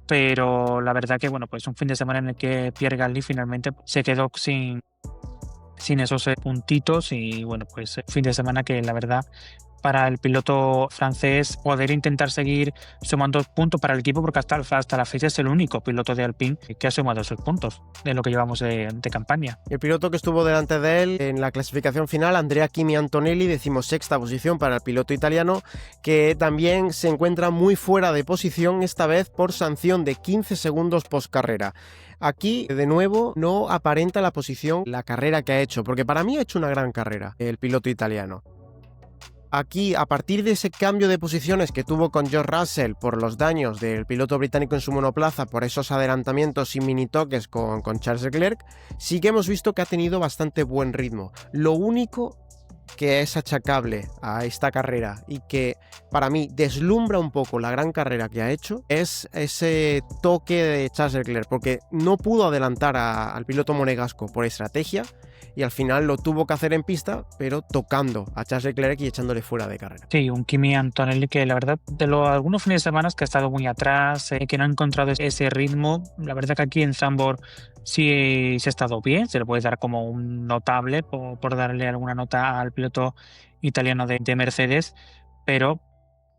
Pero la verdad que, bueno, pues un fin de semana en el que Pierre Gasly finalmente se quedó sin esos puntitos y, bueno, pues fin de semana que la verdad para el piloto francés poder intentar seguir sumando puntos para el equipo, porque hasta la fecha es el único piloto de Alpine que ha sumado esos puntos de lo que llevamos de campaña. El piloto que estuvo delante de él en la clasificación final, Andrea Kimi Antonelli, 16ª posición para el piloto italiano, que también se encuentra muy fuera de posición, esta vez por sanción de 15 segundos post carrera. Aquí, de nuevo, no aparenta la posición, la carrera que ha hecho, porque para mí ha hecho una gran carrera el piloto italiano. Aquí, a partir de ese cambio de posiciones que tuvo con George Russell por los daños del piloto británico en su monoplaza, por esos adelantamientos y mini toques con Charles Leclerc, sí que hemos visto que ha tenido bastante buen ritmo. Lo único que es achacable a esta carrera y que para mí deslumbra un poco la gran carrera que ha hecho es ese toque de Charles Leclerc, porque no pudo adelantar al piloto monegasco por estrategia y al final lo tuvo que hacer en pista, pero tocando a Charles Leclerc y echándole fuera de carrera. Sí, un Kimi Antonelli que la verdad de algunos fines de semana que ha estado muy atrás, que no ha encontrado ese ritmo. La verdad que aquí en Zandvoort sí se ha estado bien, se le puede dar como un notable por darle alguna nota al piloto italiano de Mercedes, pero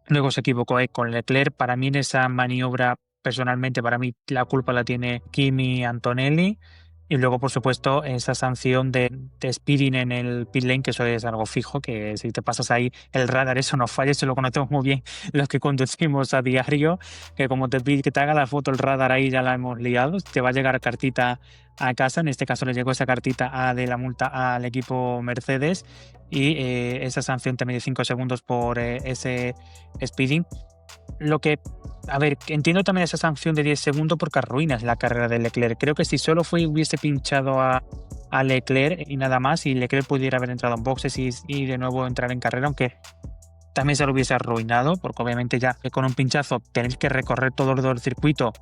luego se equivocó con Leclerc. Para mí en esa maniobra, personalmente, para mí la culpa la tiene Kimi Antonelli. Y luego, por supuesto, esa sanción de speeding en el pit lane, que eso es algo fijo, que si te pasas ahí el radar, eso no falla, eso lo conocemos muy bien los que conducimos a diario, que como te pide que te haga la foto el radar, ahí ya la hemos liado, te va a llegar cartita a casa. En este caso le llegó esa cartita de la multa al equipo Mercedes y esa sanción también de 5 segundos por ese speeding. Lo que, a ver, entiendo también esa sanción de 10 segundos porque arruinas la carrera de Leclerc. Creo que si solo hubiese pinchado a Leclerc y nada más, y Leclerc pudiera haber entrado en boxes y de nuevo entrar en carrera, aunque también se lo hubiese arruinado, porque obviamente ya con un pinchazo tenéis que recorrer todo el circuito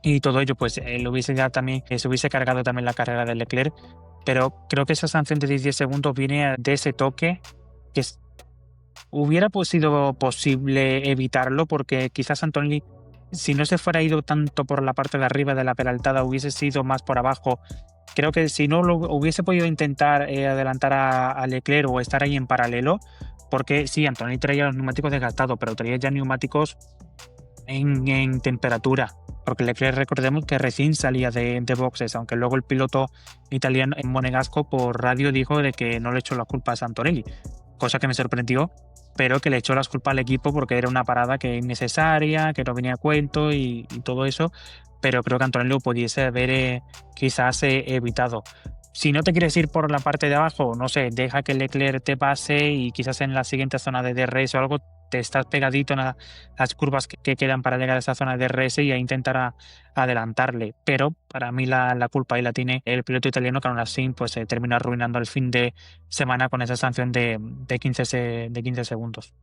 y todo ello, pues se hubiese cargado también la carrera de Leclerc. Pero creo que esa sanción de 10 segundos viene de ese toque que hubiera sido posible evitarlo, porque quizás Antonelli, si no se fuera ido tanto por la parte de arriba de la peraltada, hubiese sido más por abajo. Creo que si no lo hubiese podido intentar adelantar a Leclerc o estar ahí en paralelo, porque sí, Antonelli traía los neumáticos desgastados, pero traía ya neumáticos en temperatura, porque Leclerc, recordemos que recién salía de boxes, aunque luego el piloto italiano en monegasco por radio dijo de que no le echó las culpas a Antonelli, cosa que me sorprendió, pero que le echó las culpas al equipo porque era una parada que innecesaria, que no venía a cuento y todo eso, pero creo que Antonelli lo pudiese haber quizás evitado. Si no te quieres ir por la parte de abajo, no sé, deja que Leclerc te pase y quizás en la siguiente zona de DRS o algo te estás pegadito en las curvas que quedan para llegar a esa zona de DRS y a intentar adelantarle. Pero para mí la culpa ahí la tiene el piloto italiano, que aún así pues, termina arruinando el fin de semana con esa sanción de 15 segundos.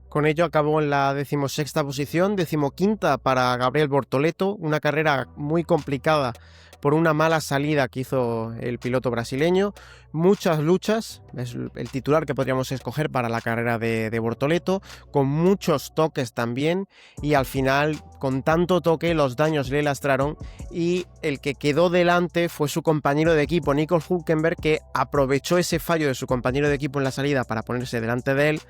Con ello acabó en la 16ª posición, 15ª para Gabriel Bortoleto, una carrera muy complicada por una mala salida que hizo el piloto brasileño. Muchas luchas, es el titular que podríamos escoger para la carrera de Bortoleto, con muchos toques también, y al final, con tanto toque, los daños le lastraron y el que quedó delante fue su compañero de equipo, Nico Hülkenberg, que aprovechó ese fallo de su compañero de equipo en la salida para ponerse delante de él,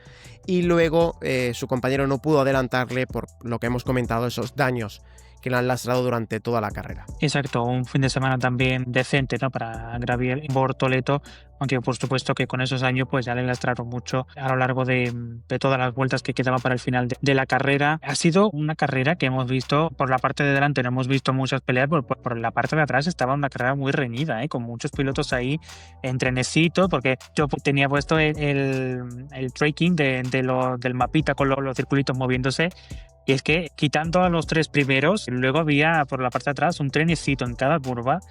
y luego su compañero no pudo adelantarle por lo que hemos comentado, esos daños que le han lastrado durante toda la carrera. Exacto, un fin de semana también decente, ¿no?, para Gabriel Bortoleto, aunque por supuesto que con esos años pues ya le lastraron mucho a lo largo de todas las vueltas que quedaban para el final de la carrera. Ha sido una carrera que hemos visto por la parte de delante, no hemos visto muchas peleas, por la parte de atrás estaba una carrera muy reñida, con muchos pilotos ahí en trenecito, porque yo tenía puesto el tracking del mapita con los circulitos moviéndose. Y es que quitando a los 3 primeros, luego había por la parte de atrás un trenecito en cada curva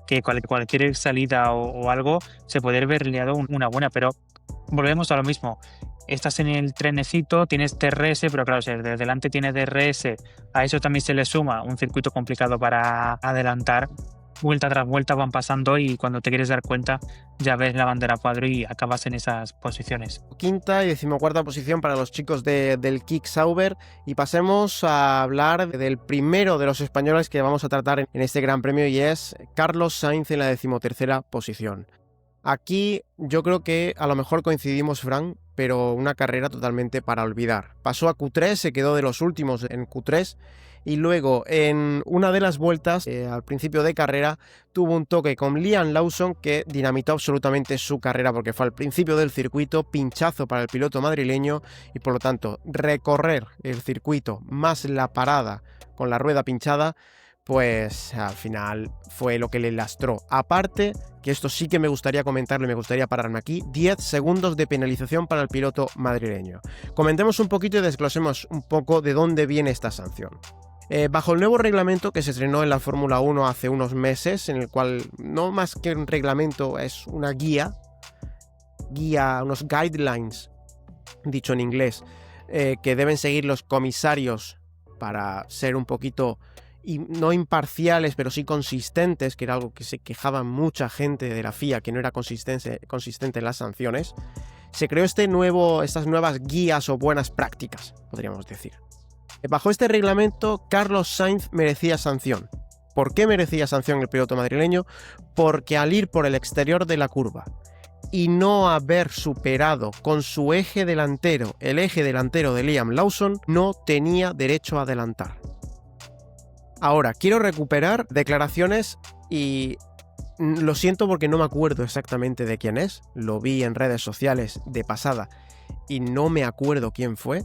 que cualquier salida o algo se puede haber liado una buena, pero volvemos a lo mismo. Estás en el trenecito, tienes DRS, pero claro, si de delante tienes DRS, a eso también se le suma un circuito complicado para adelantar. Vuelta tras vuelta van pasando y cuando te quieres dar cuenta ya ves la bandera cuadro y acabas en esas posiciones. 5ª y 14ª posición para los chicos del Kick Sauber, y pasemos a hablar del primero de los españoles que vamos a tratar en este Gran Premio, y es Carlos Sainz en la 13ª posición. Aquí yo creo que a lo mejor coincidimos, Fran, pero una carrera totalmente para olvidar. Pasó a Q3, se quedó de los últimos en Q3, y luego en una de las vueltas, al principio de carrera, tuvo un toque con Liam Lawson que dinamitó absolutamente su carrera, porque fue al principio del circuito, pinchazo para el piloto madrileño, y por lo tanto recorrer el circuito más la parada con la rueda pinchada, pues al final fue lo que le lastró. Aparte, que esto sí que me gustaría comentarlo y me gustaría pararme aquí, 10 segundos de penalización para el piloto madrileño. Comentemos un poquito y desglosemos un poco de dónde viene esta sanción. Bajo el nuevo reglamento que se estrenó en la Fórmula 1 hace unos meses, en el cual no más que un reglamento es una guía, unos guidelines, dicho en inglés, que deben seguir los comisarios para ser un poquito no imparciales, pero sí consistentes, que era algo que se quejaba mucha gente de la FIA, que no era consistente en las sanciones. Se creó estas nuevas guías o buenas prácticas, podríamos decir. Bajo este reglamento, Carlos Sainz merecía sanción. ¿Por qué merecía sanción el piloto madrileño? Porque al ir por el exterior de la curva y no haber superado con su eje delantero el eje delantero de Liam Lawson, no tenía derecho a adelantar. Ahora, quiero recuperar declaraciones y lo siento porque no me acuerdo exactamente de quién es. Lo vi en redes sociales de pasada y no me acuerdo quién fue,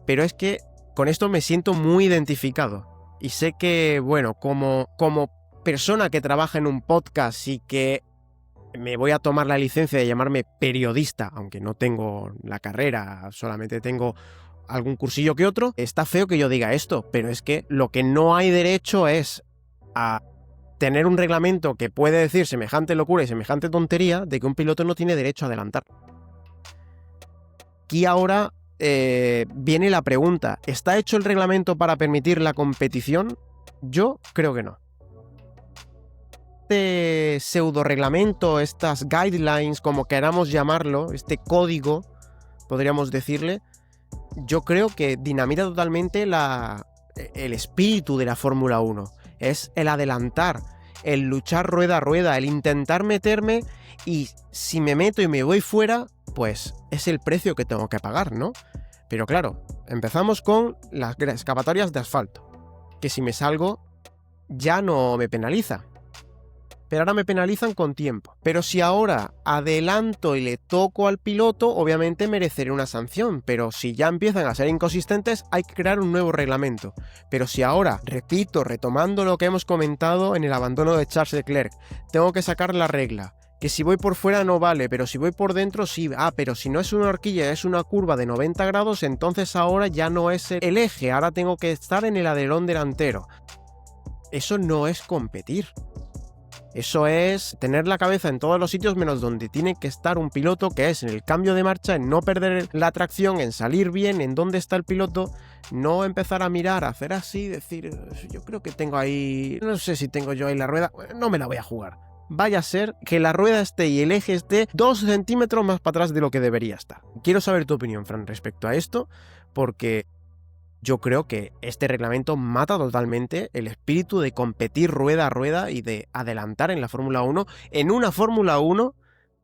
pero es que con esto me siento muy identificado. Y sé que, bueno, como persona que trabaja en un podcast y que me voy a tomar la licencia de llamarme periodista, aunque no tengo la carrera, solamente tengo algún cursillo que otro, está feo que yo diga esto, pero es que lo que no hay derecho es a tener un reglamento que puede decir semejante locura y semejante tontería de que un piloto no tiene derecho a adelantar. Aquí ahora viene la pregunta, ¿está hecho el reglamento para permitir la competición? Yo creo que no. Este pseudo reglamento, estas guidelines, como queramos llamarlo, este código, podríamos decirle, yo creo que dinamita totalmente el espíritu de la Fórmula 1. Es el adelantar, el luchar rueda a rueda, el intentar meterme, y si me meto y me voy fuera, pues es el precio que tengo que pagar, ¿no? Pero claro, empezamos con las escapatorias de asfalto, que si me salgo ya no me penaliza. pero ahora me penalizan con tiempo. Pero si ahora adelanto y le toco al piloto, obviamente mereceré una sanción, pero si ya empiezan a ser inconsistentes, hay que crear un nuevo reglamento. Pero si ahora, repito, retomando lo que hemos comentado en el abandono de Charles Leclerc, tengo que sacar la regla, que si voy por fuera no vale, pero si voy por dentro sí. Pero si no es una horquilla, es una curva de 90 grados, entonces ahora ya no es el eje, ahora tengo que estar en el alerón delantero. Eso no es competir. Eso es tener la cabeza en todos los sitios menos donde tiene que estar un piloto, que es en el cambio de marcha, en no perder la tracción, en salir bien, en dónde está el piloto, no empezar a mirar, a hacer así, decir, yo creo que tengo ahí, no sé si tengo yo ahí la rueda, no me la voy a jugar. Vaya a ser que la rueda esté y el eje esté 2 centímetros más para atrás de lo que debería estar. Quiero saber tu opinión, Fran, respecto a esto, porque yo creo que este reglamento mata totalmente el espíritu de competir rueda a rueda y de adelantar en la Fórmula 1, en una Fórmula 1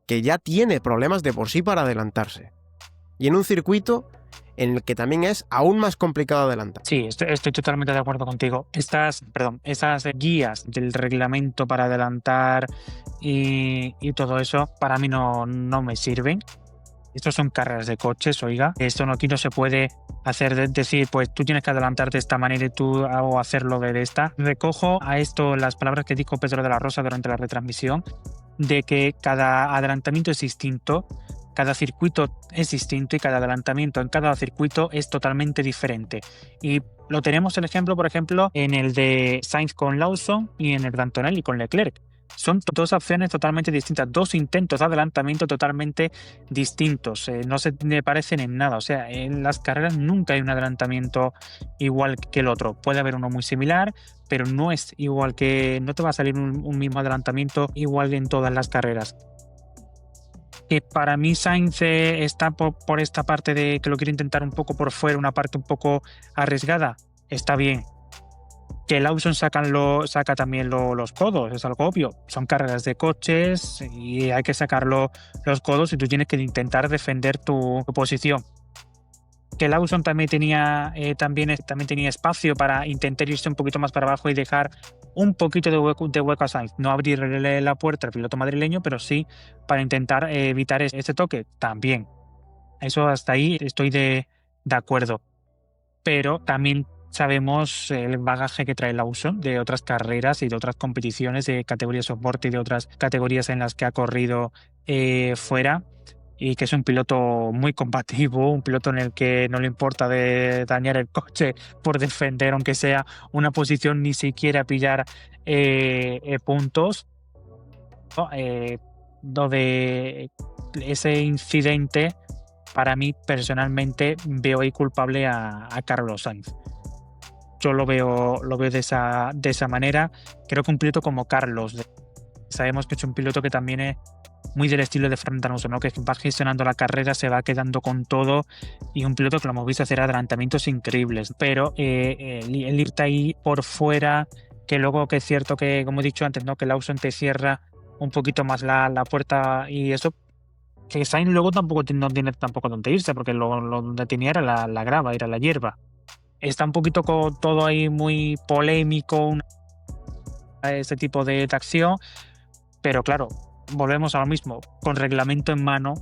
que ya tiene problemas de por sí para adelantarse. Y en un circuito en el que también es aún más complicado adelantar. Sí, estoy totalmente de acuerdo contigo. Esas guías del reglamento para adelantar y todo eso, para mí no me sirven. Estos son carreras de coches, oiga. Esto aquí no se puede hacer decir, pues tú tienes que adelantar de esta manera y tú o hacerlo de esta. Recojo a esto las palabras que dijo Pedro de la Rosa durante la retransmisión, de que cada adelantamiento es distinto, cada circuito es distinto y cada adelantamiento en cada circuito es totalmente diferente. Y lo tenemos el ejemplo, por ejemplo, en el de Sainz con Lawson y en el de Antonelli con Leclerc. Son dos opciones totalmente distintas, dos intentos de adelantamiento totalmente distintos, no se parecen en nada. O sea, en las carreras nunca hay un adelantamiento igual que el otro. Puede haber uno muy similar, pero no es igual, que no te va a salir un mismo adelantamiento igual en todas las carreras. Que para mí Sainz está por esta parte de que lo quiere intentar un poco por fuera, una parte un poco arriesgada, está bien. Que Lawson saca también los codos, es algo obvio. Son carreras de coches y hay que sacar los codos y tú tienes que intentar defender tu posición. Que Lawson también tenía espacio para intentar irse un poquito más para abajo y dejar un poquito de hueco a Sainz. No abrirle la puerta al piloto madrileño, pero sí para intentar evitar ese toque también. Eso hasta ahí estoy de acuerdo. Pero también sabemos el bagaje que trae Lawson de otras carreras y de otras competiciones de categoría soporte y de otras categorías en las que ha corrido fuera, y que es un piloto muy combativo, un piloto en el que no le importa de dañar el coche por defender, aunque sea una posición, ni siquiera pillar puntos. Lo de ese incidente, para mí personalmente veo ahí culpable a Carlos Sainz. Yo lo veo de esa manera. Creo que un piloto como Carlos, sabemos que es un piloto que también es muy del estilo de Fernando Alonso, ¿no? Que va gestionando la carrera, se va quedando con todo, y un piloto que lo hemos visto hacer adelantamientos increíbles. Pero el irte ahí por fuera, que luego que es cierto que, como he dicho antes, ¿no? Que Lawson te cierra un poquito más la puerta, y eso, que Sainz luego no tiene tampoco donde irse, porque lo donde tenía era la grava, era la hierba. Está un poquito con todo ahí muy polémico, este tipo de acción, pero claro, volvemos a lo mismo, con reglamento en mano.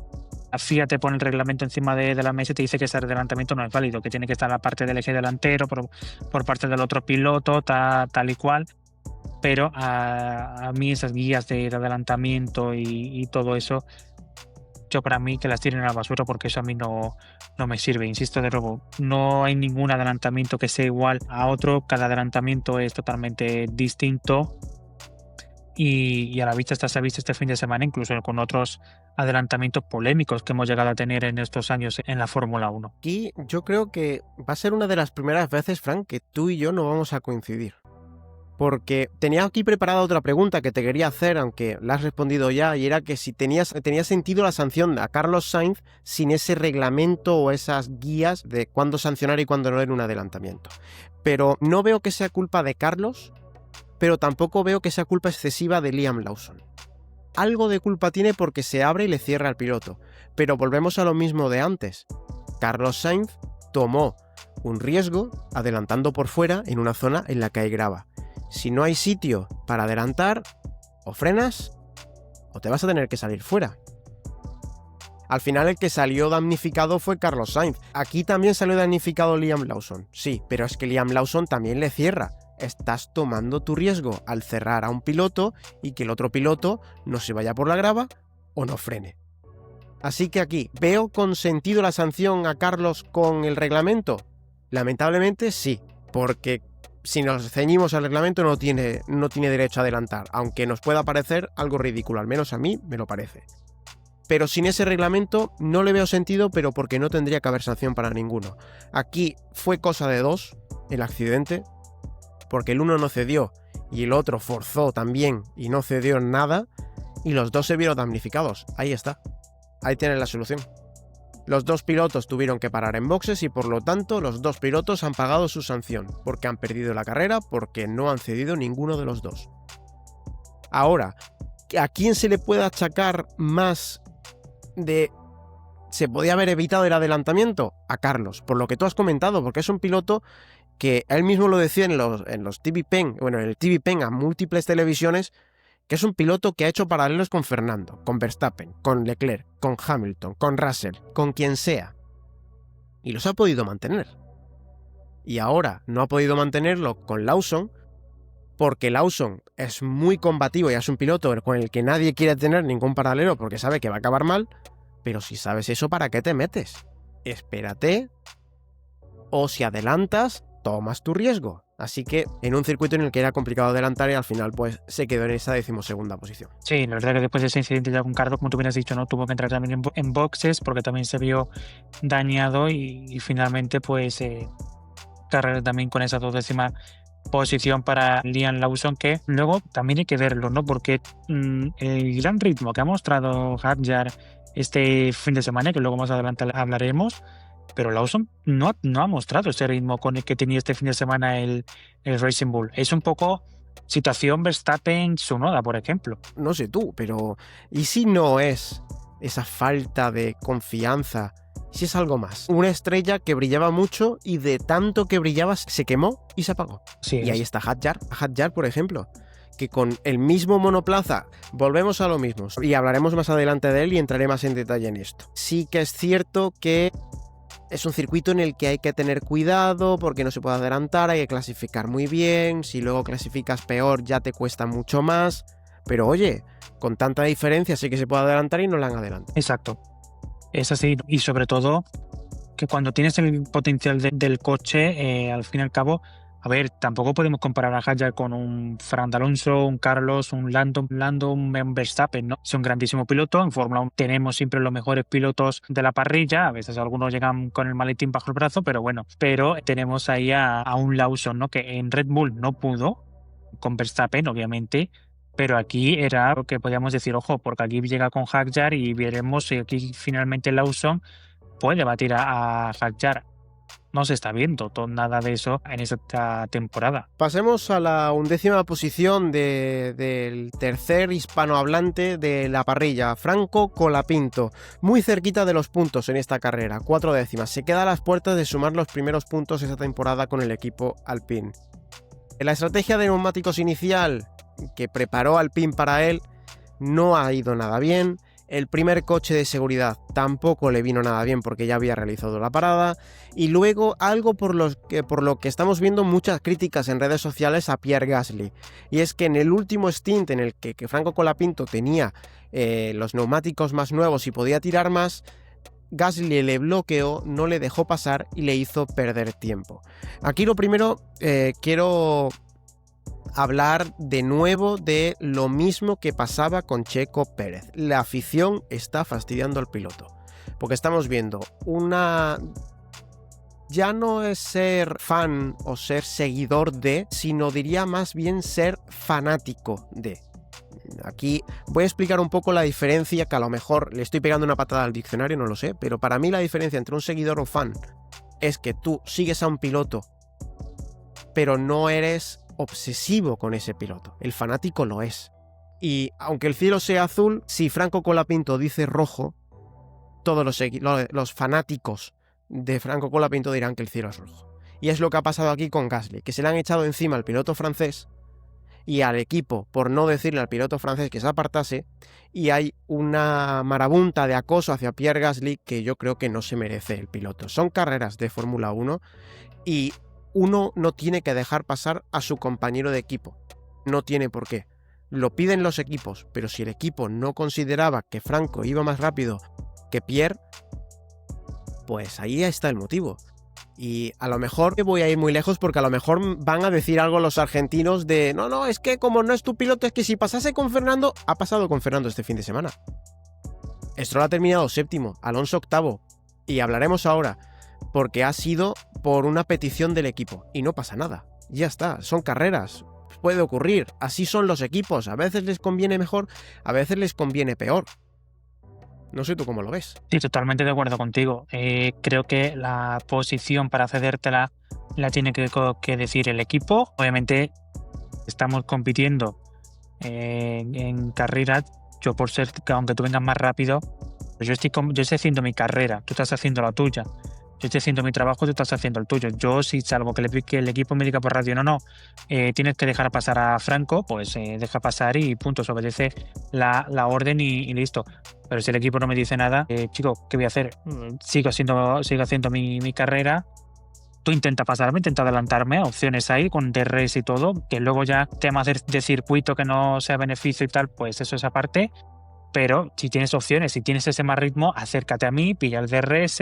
La FIA te pone el reglamento encima de la mesa y te dice que ese adelantamiento no es válido, que tiene que estar la parte del eje delantero por parte del otro piloto, tal y cual. Pero a mí esas guías de adelantamiento y todo eso, yo para mí que las tiren a la basura, porque eso a mí no me sirve. Insisto de nuevo, no hay ningún adelantamiento que sea igual a otro, cada adelantamiento es totalmente distinto. Y a la vista se ha visto este fin de semana, incluso con otros adelantamientos polémicos que hemos llegado a tener en estos años en la Fórmula 1. Aquí yo creo que va a ser una de las primeras veces, Frank, que tú y yo no vamos a coincidir. Porque tenía aquí preparada otra pregunta que te quería hacer, aunque la has respondido ya, y era que si tenía sentido la sanción a Carlos Sainz sin ese reglamento o esas guías de cuándo sancionar y cuándo no en un adelantamiento. Pero no veo que sea culpa de Carlos, pero tampoco veo que sea culpa excesiva de Liam Lawson. Algo de culpa tiene porque se abre y le cierra al piloto, pero volvemos a lo mismo de antes. Carlos Sainz tomó un riesgo adelantando por fuera en una zona en la que hay grava. Si no hay sitio para adelantar, o frenas o te vas a tener que salir fuera. Al final el que salió damnificado fue Carlos Sainz. Aquí también salió damnificado Liam Lawson. Sí, pero es que Liam Lawson también le cierra. Estás tomando tu riesgo al cerrar a un piloto y que el otro piloto no se vaya por la grava o no frene. Así que aquí, ¿veo con sentido la sanción a Carlos con el reglamento? Lamentablemente sí, porque si nos ceñimos al reglamento no tiene derecho a adelantar, aunque nos pueda parecer algo ridículo, al menos a mí me lo parece. Pero sin ese reglamento no le veo sentido, pero porque no tendría que haber sanción para ninguno. Aquí fue cosa de dos, el accidente, porque el uno no cedió y el otro forzó también y no cedió nada, y los dos se vieron damnificados. Ahí está. Ahí tienen la solución. Los dos pilotos tuvieron que parar en boxes y por lo tanto los dos pilotos han pagado su sanción, porque han perdido la carrera porque no han cedido ninguno de los dos. Ahora, ¿a quién se le puede achacar más de se podía haber evitado el adelantamiento? A Carlos, por lo que tú has comentado, porque es un piloto que él mismo lo decía en los TV Pen, bueno, en el TV Pen a múltiples televisiones, que es un piloto que ha hecho paralelos con Fernando, con Verstappen, con Leclerc, con Hamilton, con Russell, con quien sea. Y los ha podido mantener. Y ahora no ha podido mantenerlo con Lawson, porque Lawson es muy combativo y es un piloto con el que nadie quiere tener ningún paralelo porque sabe que va a acabar mal, pero si sabes eso, ¿para qué te metes? Espérate, o si adelantas, tomas tu riesgo. Así que en un circuito en el que era complicado adelantar y al final pues se quedó en esa 12ª posición. Sí, la verdad que después de ese incidente ya con Carlos, como tú hubieras dicho, no tuvo que entrar también en boxes porque también se vio dañado y finalmente pues carrera también con esa 12ª posición para Liam Lawson, que luego también hay que verlo, ¿no? Porque el gran ritmo que ha mostrado Hadjar este fin de semana, que luego más adelante hablaremos, pero Lawson no ha mostrado ese ritmo con el que tenía este fin de semana el Racing Bull. Es un poco situación Verstappen-Tsunoda, por ejemplo. No sé tú, pero ¿y si no es esa falta de confianza? Si es algo más. Una estrella que brillaba mucho y de tanto que brillaba se quemó y se apagó. Sí, y ahí está Hadjar, por ejemplo, que con el mismo monoplaza, volvemos a lo mismo, y hablaremos más adelante de él y entraré más en detalle en esto. Sí que es cierto que es un circuito en el que hay que tener cuidado porque no se puede adelantar, hay que clasificar muy bien, si luego clasificas peor ya te cuesta mucho más, pero oye, con tanta diferencia sí que se puede adelantar y no la han adelantado. Exacto. Es así, y sobre todo que cuando tienes el potencial del coche, al fin y al cabo, a ver, tampoco podemos comparar a Hadjar con un Fernando Alonso, un Carlos, un Lando, un Verstappen, ¿no? Es un grandísimo piloto. En Fórmula 1 tenemos siempre los mejores pilotos de la parrilla. A veces algunos llegan con el maletín bajo el brazo, pero bueno. Pero tenemos ahí a un Lawson, ¿no? Que en Red Bull no pudo, con Verstappen, obviamente. Pero aquí era lo que podíamos decir, ojo, porque aquí llega con Hadjar y veremos si aquí finalmente Lawson puede batir a Hadjar. No se está viendo nada de eso en esta temporada. Pasemos a la 11ª posición del tercer hispanohablante de la parrilla, Franco Colapinto, muy cerquita de los puntos en esta carrera, 4 décimas. Se queda a las puertas de sumar los primeros puntos esta temporada con el equipo Alpine. La estrategia de neumáticos inicial que preparó Alpine para él no ha ido nada bien. El primer coche de seguridad tampoco le vino nada bien porque ya había realizado la parada. Y luego algo por lo que estamos viendo muchas críticas en redes sociales a Pierre Gasly. Y es que en el último stint en el que Franco Colapinto tenía los neumáticos más nuevos y podía tirar más, Gasly le bloqueó, no le dejó pasar y le hizo perder tiempo. Aquí lo primero quiero hablar de nuevo de lo mismo que pasaba con Checo Pérez. La afición está fastidiando al piloto, porque estamos viendo ya no es ser fan o ser seguidor de, sino diría más bien ser fanático de. Aquí voy a explicar un poco la diferencia, que a lo mejor le estoy pegando una patada al diccionario, no lo sé, pero para mí la diferencia entre un seguidor o fan es que tú sigues a un piloto, pero no eres obsesivo con ese piloto. El fanático lo es. Y aunque el cielo sea azul, si Franco Colapinto dice rojo, todos los fanáticos de Franco Colapinto dirán que el cielo es rojo. Y es lo que ha pasado aquí con Gasly, que se le han echado encima al piloto francés y al equipo por no decirle al piloto francés que se apartase, y hay una marabunta de acoso hacia Pierre Gasly que yo creo que no se merece el piloto. Son carreras de Fórmula 1 y uno no tiene que dejar pasar a su compañero de equipo. No tiene por qué. Lo piden los equipos, pero si el equipo no consideraba que Franco iba más rápido que Pierre, pues ahí está el motivo. Y a lo mejor voy a ir muy lejos porque a lo mejor van a decir algo los argentinos de no, es que como no es tu piloto, es que si pasase con Fernando, ha pasado con Fernando este fin de semana. Stroll ha terminado 7º, Alonso 8º, y hablaremos ahora, porque ha sido por una petición del equipo, y no pasa nada, ya está, son carreras, puede ocurrir, así son los equipos, a veces les conviene mejor, a veces les conviene peor. No sé tú cómo lo ves. Sí, totalmente de acuerdo contigo. Creo que la posición para cedértela la tiene que decir el equipo. Obviamente estamos compitiendo en carrera. Yo por ser, aunque tú vengas más rápido, pues yo estoy haciendo mi carrera, tú estás haciendo la tuya. Yo estoy haciendo mi trabajo, tú estás haciendo el tuyo. Yo, si salvo que el equipo me diga por radio, no, tienes que dejar pasar a Franco, pues deja pasar y punto, se obedece la orden y listo. Pero si el equipo no me dice nada, chico, ¿qué voy a hacer? Sigo haciendo mi carrera. Tú intenta pasarme, intenta adelantarme, opciones hay con DRS y todo, que luego ya temas de circuito que no sea beneficio y tal, pues eso es aparte. Pero si tienes opciones, si tienes ese más ritmo, acércate a mí, pilla el DRS,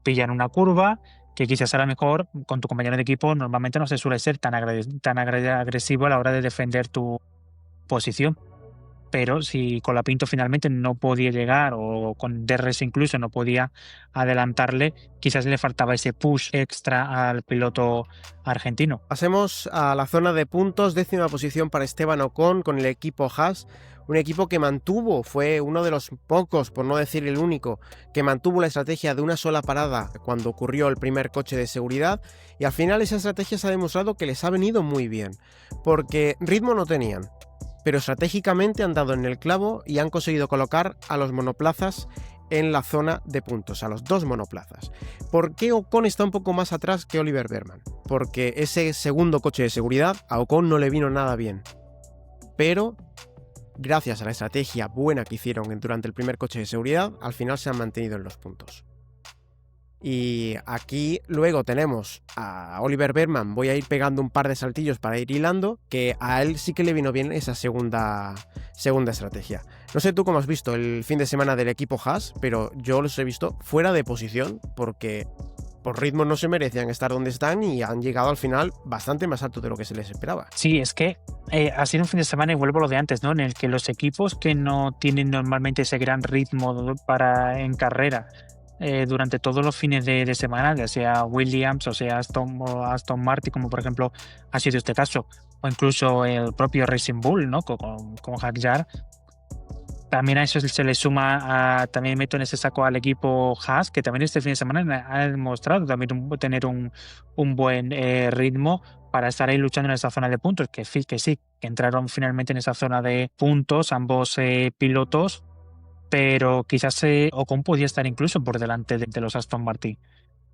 pilla en una curva, que quizás a lo mejor con tu compañero de equipo normalmente no se suele ser tan agresivo a la hora de defender tu posición. Pero si Colapinto finalmente no podía llegar o con DRS incluso no podía adelantarle, quizás le faltaba ese push extra al piloto argentino. Pasemos a la zona de puntos, 10ª posición para Esteban Ocon con el equipo Haas, un equipo que fue uno de los pocos, por no decir el único, que mantuvo la estrategia de una sola parada cuando ocurrió el primer coche de seguridad, y al final esa estrategia se ha demostrado que les ha venido muy bien, porque ritmo no tenían, pero estratégicamente han dado en el clavo y han conseguido colocar a los monoplazas en la zona de puntos, a los 2 monoplazas. ¿Por qué Ocon está un poco más atrás que Oliver Behrman? Porque ese segundo coche de seguridad a Ocon no le vino nada bien. Pero, gracias a la estrategia buena que hicieron durante el primer coche de seguridad, al final se han mantenido en los puntos. Y aquí luego tenemos a Oliver Behrman, voy a ir pegando un par de saltillos para ir hilando, que a él sí que le vino bien esa segunda estrategia. No sé tú cómo has visto el fin de semana del equipo Haas, pero yo los he visto fuera de posición porque por ritmo no se merecían estar donde están y han llegado al final bastante más alto de lo que se les esperaba. Sí, es que ha sido un fin de semana, y vuelvo a lo de antes, ¿no? En el que los equipos que no tienen normalmente ese gran ritmo en carrera, durante todos los fines de semana, ya sea Williams o sea Aston Martin, como por ejemplo ha sido este caso, o incluso el propio Racing Bull, ¿no? con Hadjar. También a eso se le suma, también meto en ese saco al equipo Haas, que también este fin de semana ha demostrado también tener un buen ritmo para estar ahí luchando en esa zona de puntos, que sí, que entraron finalmente en esa zona de puntos ambos pilotos, pero quizás Ocon podía estar incluso por delante de los Aston Martin.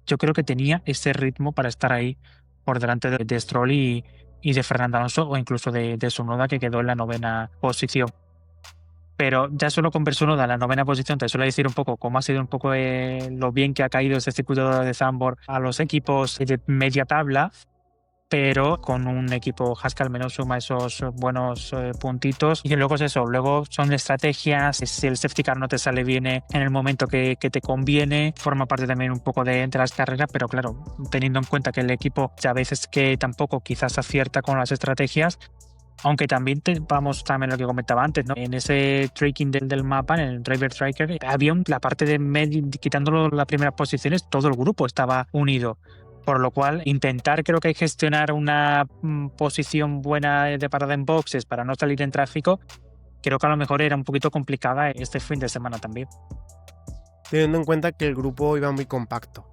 Yo creo que tenía ese ritmo para estar ahí por delante de Stroll y de Fernando Alonso, o incluso de Tsunoda, que quedó en la 9ª posición. Pero ya solo con Tsunoda en la 9ª posición te suele decir un poco cómo ha sido un poco lo bien que ha caído este circuito de Zandvoort a los equipos de media tabla, pero con un equipo Haas que al menos suma esos buenos puntitos. Y luego es eso, luego son estrategias, si el safety car no te sale bien en el momento que te conviene, forma parte también un poco de las carreras, pero claro, teniendo en cuenta que el equipo a veces que tampoco quizás acierta con las estrategias, aunque también vamos también lo que comentaba antes, ¿no? En ese tracking del mapa, en el driver tracker, había la parte de medio, quitándolo las primeras posiciones, todo el grupo estaba unido. Por lo cual, intentar, creo que hay gestionar una posición buena de parada en boxes para no salir en tráfico, creo que a lo mejor era un poquito complicada este fin de semana también. Teniendo en cuenta que el grupo iba muy compacto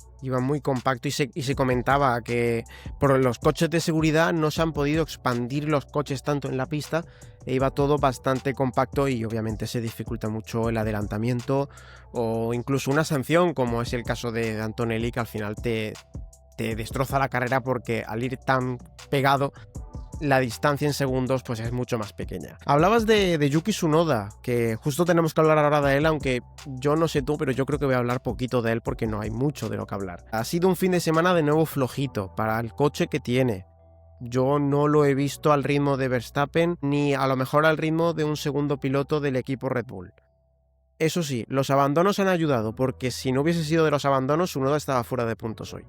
y se comentaba que por los coches de seguridad no se han podido expandir los coches tanto en la pista, e iba todo bastante compacto y obviamente se dificulta mucho el adelantamiento o incluso una sanción, como es el caso de Antonelli, que al final te destroza la carrera porque al ir tan pegado la distancia en segundos pues es mucho más pequeña. Hablabas de Yuki Tsunoda, que justo tenemos que hablar ahora de él, aunque yo no sé tú, pero yo creo que voy a hablar poquito de él porque no hay mucho de lo que hablar. Ha sido un fin de semana de nuevo flojito para el coche que tiene. Yo no lo he visto al ritmo de Verstappen, ni a lo mejor al ritmo de un segundo piloto del equipo Red Bull. Eso sí, los abandonos han ayudado, porque si no hubiese sido de los abandonos, Tsunoda estaba fuera de puntos hoy.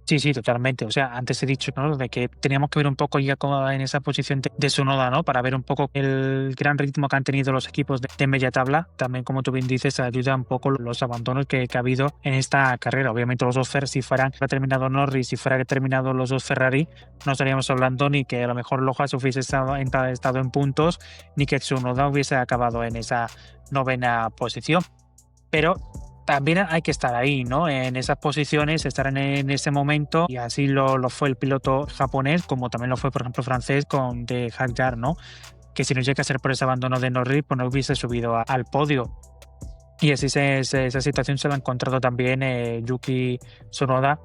Sí, sí, totalmente. O sea, antes he dicho, ¿no? De que teníamos que ver un poco ya como en esa posición de Tsunoda, ¿no? Para ver un poco el gran ritmo que han tenido los equipos de media tabla. También, como tú bien dices, ayuda un poco los abandonos que ha habido en esta carrera. Obviamente los dos si fueran que ha terminado Norris, si fuera que terminado los dos Ferrari, no estaríamos hablando ni que a lo mejor Lojas hubiese estado en puntos, ni que Tsunoda hubiese acabado en esa 9ª posición. Pero también hay que estar ahí, ¿no? En esas posiciones, estar en ese momento, y así lo fue el piloto japonés, como también lo fue, por ejemplo, francés con de Hadjar, ¿no? Que si no llega a ser por ese abandono de Norris, pues no hubiese subido al podio. Y así esa situación se la ha encontrado también Yuki Tsunoda,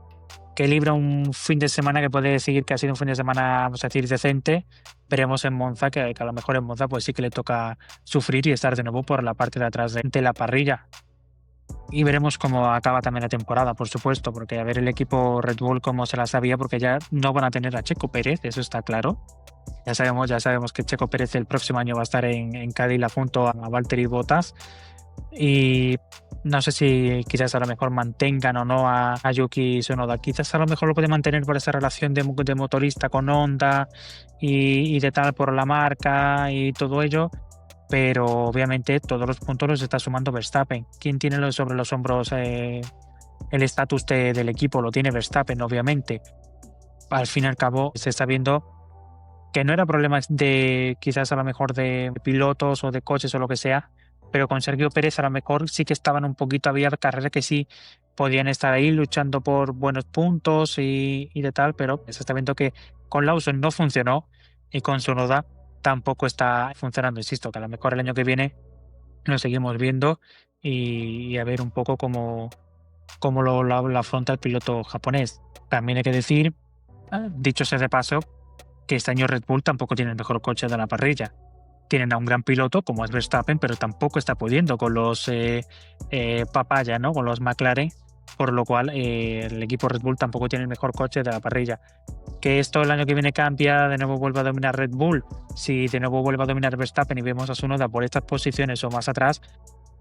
que libra un fin de semana que puede decir que ha sido un fin de semana, vamos a decir, decente. Veremos en Monza, que a lo mejor en Monza pues sí que le toca sufrir y estar de nuevo por la parte de atrás de la parrilla. Y veremos cómo acaba también la temporada, por supuesto, porque a ver el equipo Red Bull cómo se la sabía, porque ya no van a tener a Checo Pérez, eso está claro. Ya sabemos que Checo Pérez el próximo año va a estar en Cádiz junto a Valtteri Bottas. Y no sé si quizás a lo mejor mantengan o no a Yuki Tsunoda. Quizás a lo mejor lo puede mantener por esa relación de motorista con Honda y de tal por la marca y todo ello. Pero obviamente todos los puntos los está sumando Verstappen. ¿Quién tiene sobre los hombros el estatus del equipo? Lo tiene Verstappen, obviamente. Al fin y al cabo se está viendo que no era problema de quizás a lo mejor de pilotos o de coches o lo que sea, pero con Sergio Pérez a lo mejor sí que estaban un poquito, había carreras que sí podían estar ahí luchando por buenos puntos y de tal, pero se está viendo que con Lawson no funcionó y con Tsunoda tampoco está funcionando. Insisto, que a lo mejor el año que viene lo seguimos viendo y a ver un poco cómo lo afronta el piloto japonés. También hay que decir, dicho sea de paso, que este año Red Bull tampoco tiene el mejor coche de la parrilla. Tienen a un gran piloto como es Verstappen, pero tampoco está pudiendo con los papaya, ¿no? Con los McLaren, por lo cual el equipo Red Bull tampoco tiene el mejor coche de la parrilla. Que esto el año que viene cambia, de nuevo vuelve a dominar Red Bull, si de nuevo vuelve a dominar Verstappen y vemos a Tsunoda por estas posiciones o más atrás,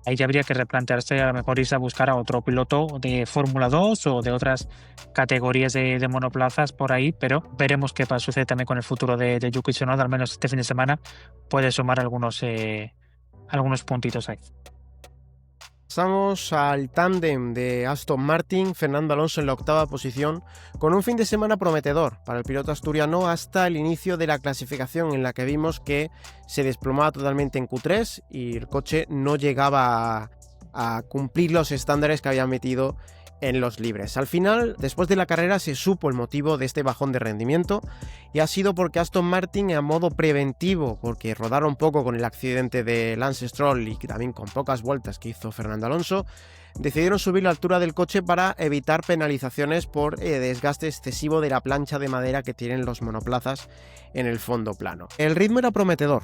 ahí ya habría que replantearse a lo mejor irse a buscar a otro piloto de Fórmula 2 o de otras categorías de monoplazas por ahí, pero veremos qué sucede también con el futuro de Yuki Tsunoda. Al menos este fin de semana puede sumar algunos puntitos ahí. Pasamos al tándem de Aston Martin, Fernando Alonso en la 8ª posición, con un fin de semana prometedor para el piloto asturiano hasta el inicio de la clasificación, en la que vimos que se desplomaba totalmente en Q3 y el coche no llegaba a cumplir los estándares que había metido en los libres. Al final, después de la carrera, se supo el motivo de este bajón de rendimiento y ha sido porque Aston Martin, a modo preventivo, porque rodaron poco con el accidente de Lance Stroll y también con pocas vueltas que hizo Fernando Alonso, decidieron subir la altura del coche para evitar penalizaciones por desgaste excesivo de la plancha de madera que tienen los monoplazas en el fondo plano. El ritmo era prometedor.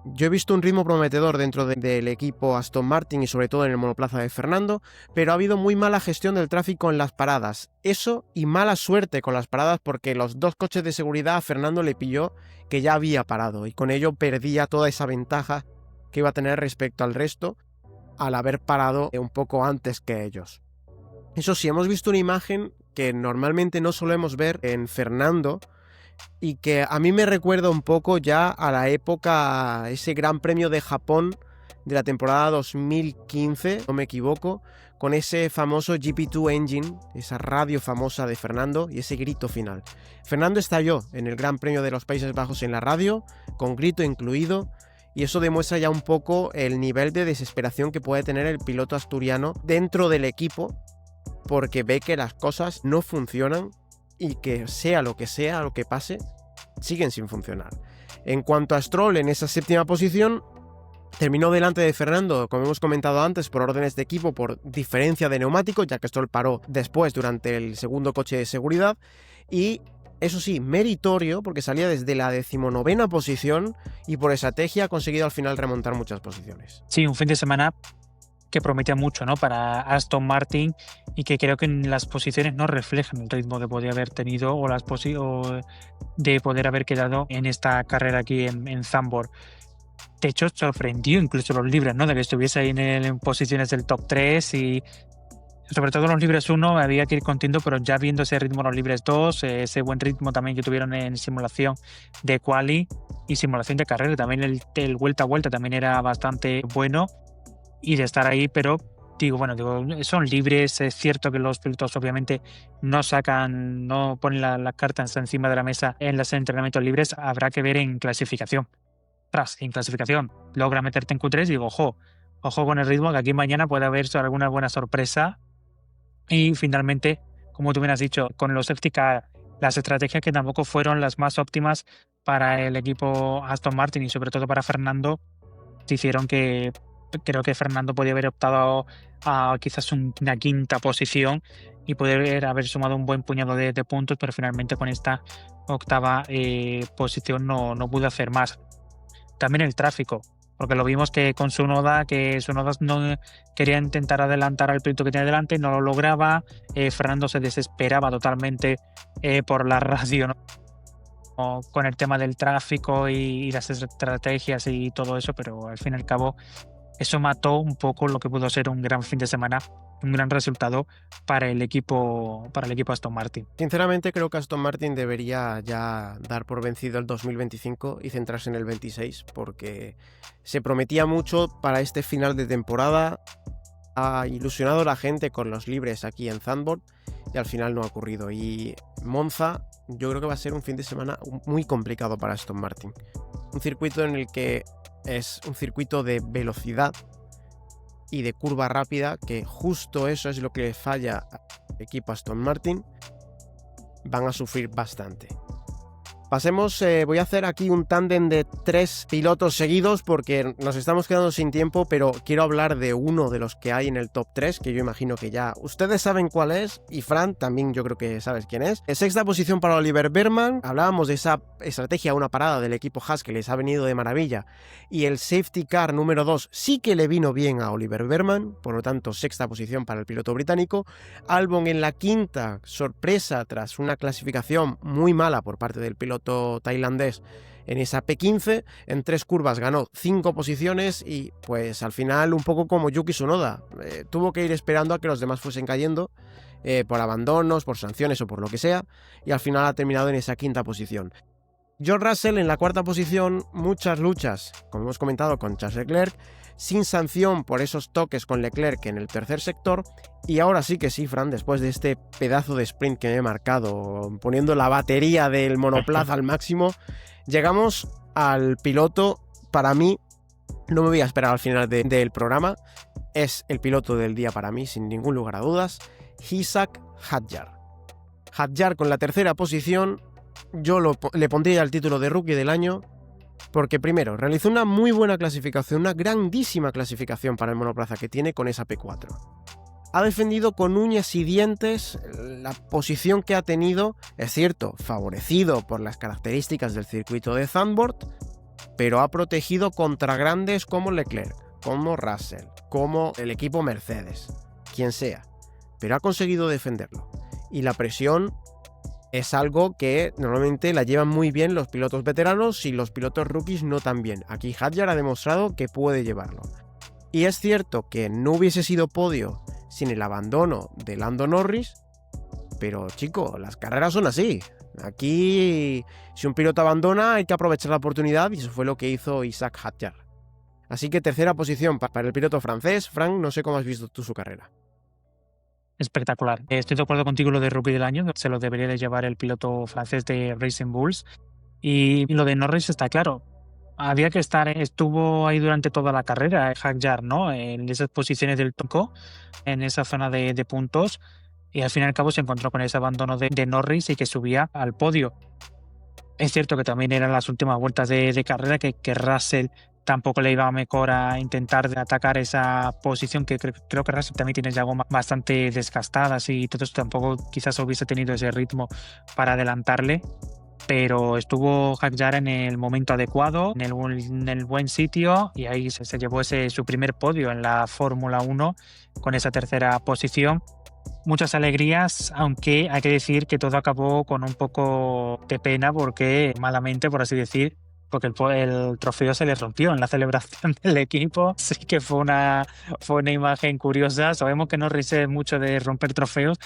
Yo he visto un ritmo prometedor dentro del equipo Aston Martin y sobre todo en el monoplaza de Fernando, pero ha habido muy mala gestión del tráfico en las paradas. Eso y mala suerte con las paradas, porque los dos coches de seguridad a Fernando le pilló que ya había parado y con ello perdía toda esa ventaja que iba a tener respecto al resto al haber parado un poco antes que ellos. Eso sí, hemos visto una imagen que normalmente no solemos ver en Fernando, y que a mí me recuerda un poco ya a la época, ese Gran Premio de Japón de la temporada 2015, no me equivoco, con ese famoso GP2 Engine, esa radio famosa de Fernando y ese grito final. Fernando estalló en el Gran Premio de los Países Bajos en la radio, con grito incluido, y eso demuestra ya un poco el nivel de desesperación que puede tener el piloto asturiano dentro del equipo, porque ve que las cosas no funcionan y que sea lo que pase, siguen sin funcionar. En cuanto a Stroll, en esa 7ª posición, terminó delante de Fernando, como hemos comentado antes, por órdenes de equipo, por diferencia de neumáticos, ya que Stroll paró después durante el segundo coche de seguridad, y eso sí, meritorio, porque salía desde la 19ª posición y por estrategia ha conseguido al final remontar muchas posiciones. Sí, un fin de semana que prometía mucho, ¿no?, para Aston Martin, y que creo que en las posiciones no reflejan el ritmo que podía haber tenido o de poder haber quedado en esta carrera aquí en Zandvoort. De hecho, sorprendió incluso los libres, ¿no?, de que estuviese ahí en posiciones del top 3, y sobre todo en los libres 1 había que ir contento, pero ya viendo ese ritmo en los libres 2, ese buen ritmo también que tuvieron en simulación de quali y simulación de carrera, también el vuelta a vuelta también era bastante bueno, y de estar ahí, pero son libres. Es cierto que los pilotos obviamente no ponen las cartas encima de la mesa en los entrenamientos libres. Habrá que ver en clasificación. En clasificación logra meterte en Q3 y digo, ojo con el ritmo, que aquí mañana puede haber alguna buena sorpresa. Y finalmente, como tú bien has dicho, con los safety car, las estrategias que tampoco fueron las más óptimas para el equipo Aston Martin y sobre todo para Fernando, hicieron que creo que Fernando podía haber optado a quizás una quinta posición y poder haber sumado un buen puñado de puntos, pero finalmente con esta octava posición no pudo hacer más. También el tráfico, porque lo vimos que con Tsunoda no quería intentar adelantar al piloto que tiene delante, no lo lograba. Fernando se desesperaba totalmente por la radio, ¿no?, con el tema del tráfico y las estrategias y todo eso, pero al fin y al cabo eso mató un poco lo que pudo ser un gran fin de semana, un gran resultado para el equipo Aston Martin. Sinceramente creo que Aston Martin debería ya dar por vencido el 2025 y centrarse en el 26, porque se prometía mucho para este final de temporada. Ha ilusionado a la gente con los libres aquí en Zandvoort y al final no ha ocurrido. Y Monza yo creo que va a ser un fin de semana muy complicado para Aston Martin. Un circuito en el que es un circuito de velocidad y de curva rápida, que justo eso es lo que le falla al equipo Aston Martin. Van a sufrir bastante. Pasemos, voy a hacer aquí un tándem de 3 pilotos seguidos porque nos estamos quedando sin tiempo, pero quiero hablar de uno de los que hay en el top 3, que yo imagino que ya ustedes saben cuál es, y Fran también yo creo que sabes quién es. En sexta posición para Oliver Behrmann. Hablábamos de esa estrategia, una parada del equipo Haas que les ha venido de maravilla, y el safety car número 2 sí que le vino bien a Oliver Behrmann, por lo tanto sexta posición para el piloto británico. Albon en la quinta, sorpresa tras una clasificación muy mala por parte del piloto tailandés en esa P15, en 3 curvas ganó 5 posiciones y pues al final un poco como Yuki Tsunoda, tuvo que ir esperando a que los demás fuesen cayendo por abandonos, por sanciones o por lo que sea, y al final ha terminado en esa quinta posición. George Russell en la cuarta posición, muchas luchas, como hemos comentado, con Charles Leclerc, sin sanción por esos toques con Leclerc en el tercer sector. Y ahora sí que sí, Fran, después de este pedazo de sprint que me he marcado, poniendo la batería del monoplaza al máximo, llegamos al piloto, para mí, no me voy a esperar al final del programa, es el piloto del día para mí, sin ningún lugar a dudas, Isack Hadjar. Hadjar con la tercera posición, yo le pondría el título de Rookie del Año, porque primero, realizó una muy buena clasificación, una grandísima clasificación para el monoplaza que tiene con esa P4. Ha defendido con uñas y dientes la posición que ha tenido, es cierto, favorecido por las características del circuito de Zandvoort, pero ha protegido contra grandes como Leclerc, como Russell, como el equipo Mercedes, quien sea, pero ha conseguido defenderlo. Y la presión es algo que normalmente la llevan muy bien los pilotos veteranos y los pilotos rookies no tan bien. Aquí Hadjar ha demostrado que puede llevarlo. Y es cierto que no hubiese sido podio sin el abandono de Lando Norris, pero chico, las carreras son así. Aquí, si un piloto abandona, hay que aprovechar la oportunidad y eso fue lo que hizo Isack Hadjar. Así que tercera posición para el piloto francés. Frank, no sé cómo has visto tú su carrera. Espectacular. Estoy de acuerdo contigo, lo de Rookie del Año se lo debería de llevar el piloto francés de Racing Bulls. Y lo de Norris está claro. Había que estar, estuvo ahí durante toda la carrera, Hadjar, ¿no?, en esas posiciones del toco, en esa zona de puntos, y al fin y al cabo se encontró con ese abandono de Norris y que subía al podio. Es cierto que también eran las últimas vueltas de carrera que Russell tampoco le iba mejor a intentar atacar esa posición que creo que Russell también tiene ya gomas bastante desgastadas y todo eso, tampoco quizás hubiese tenido ese ritmo para adelantarle, pero estuvo Hadjar en el momento adecuado, en el buen sitio, y ahí se llevó su primer podio en la Fórmula 1 con esa tercera posición. Muchas alegrías, aunque hay que decir que todo acabó con un poco de pena, porque malamente, por así decir, porque el trofeo se le rompió en la celebración del equipo. Sí que fue una imagen curiosa. Sabemos que no ríe mucho de romper trofeos,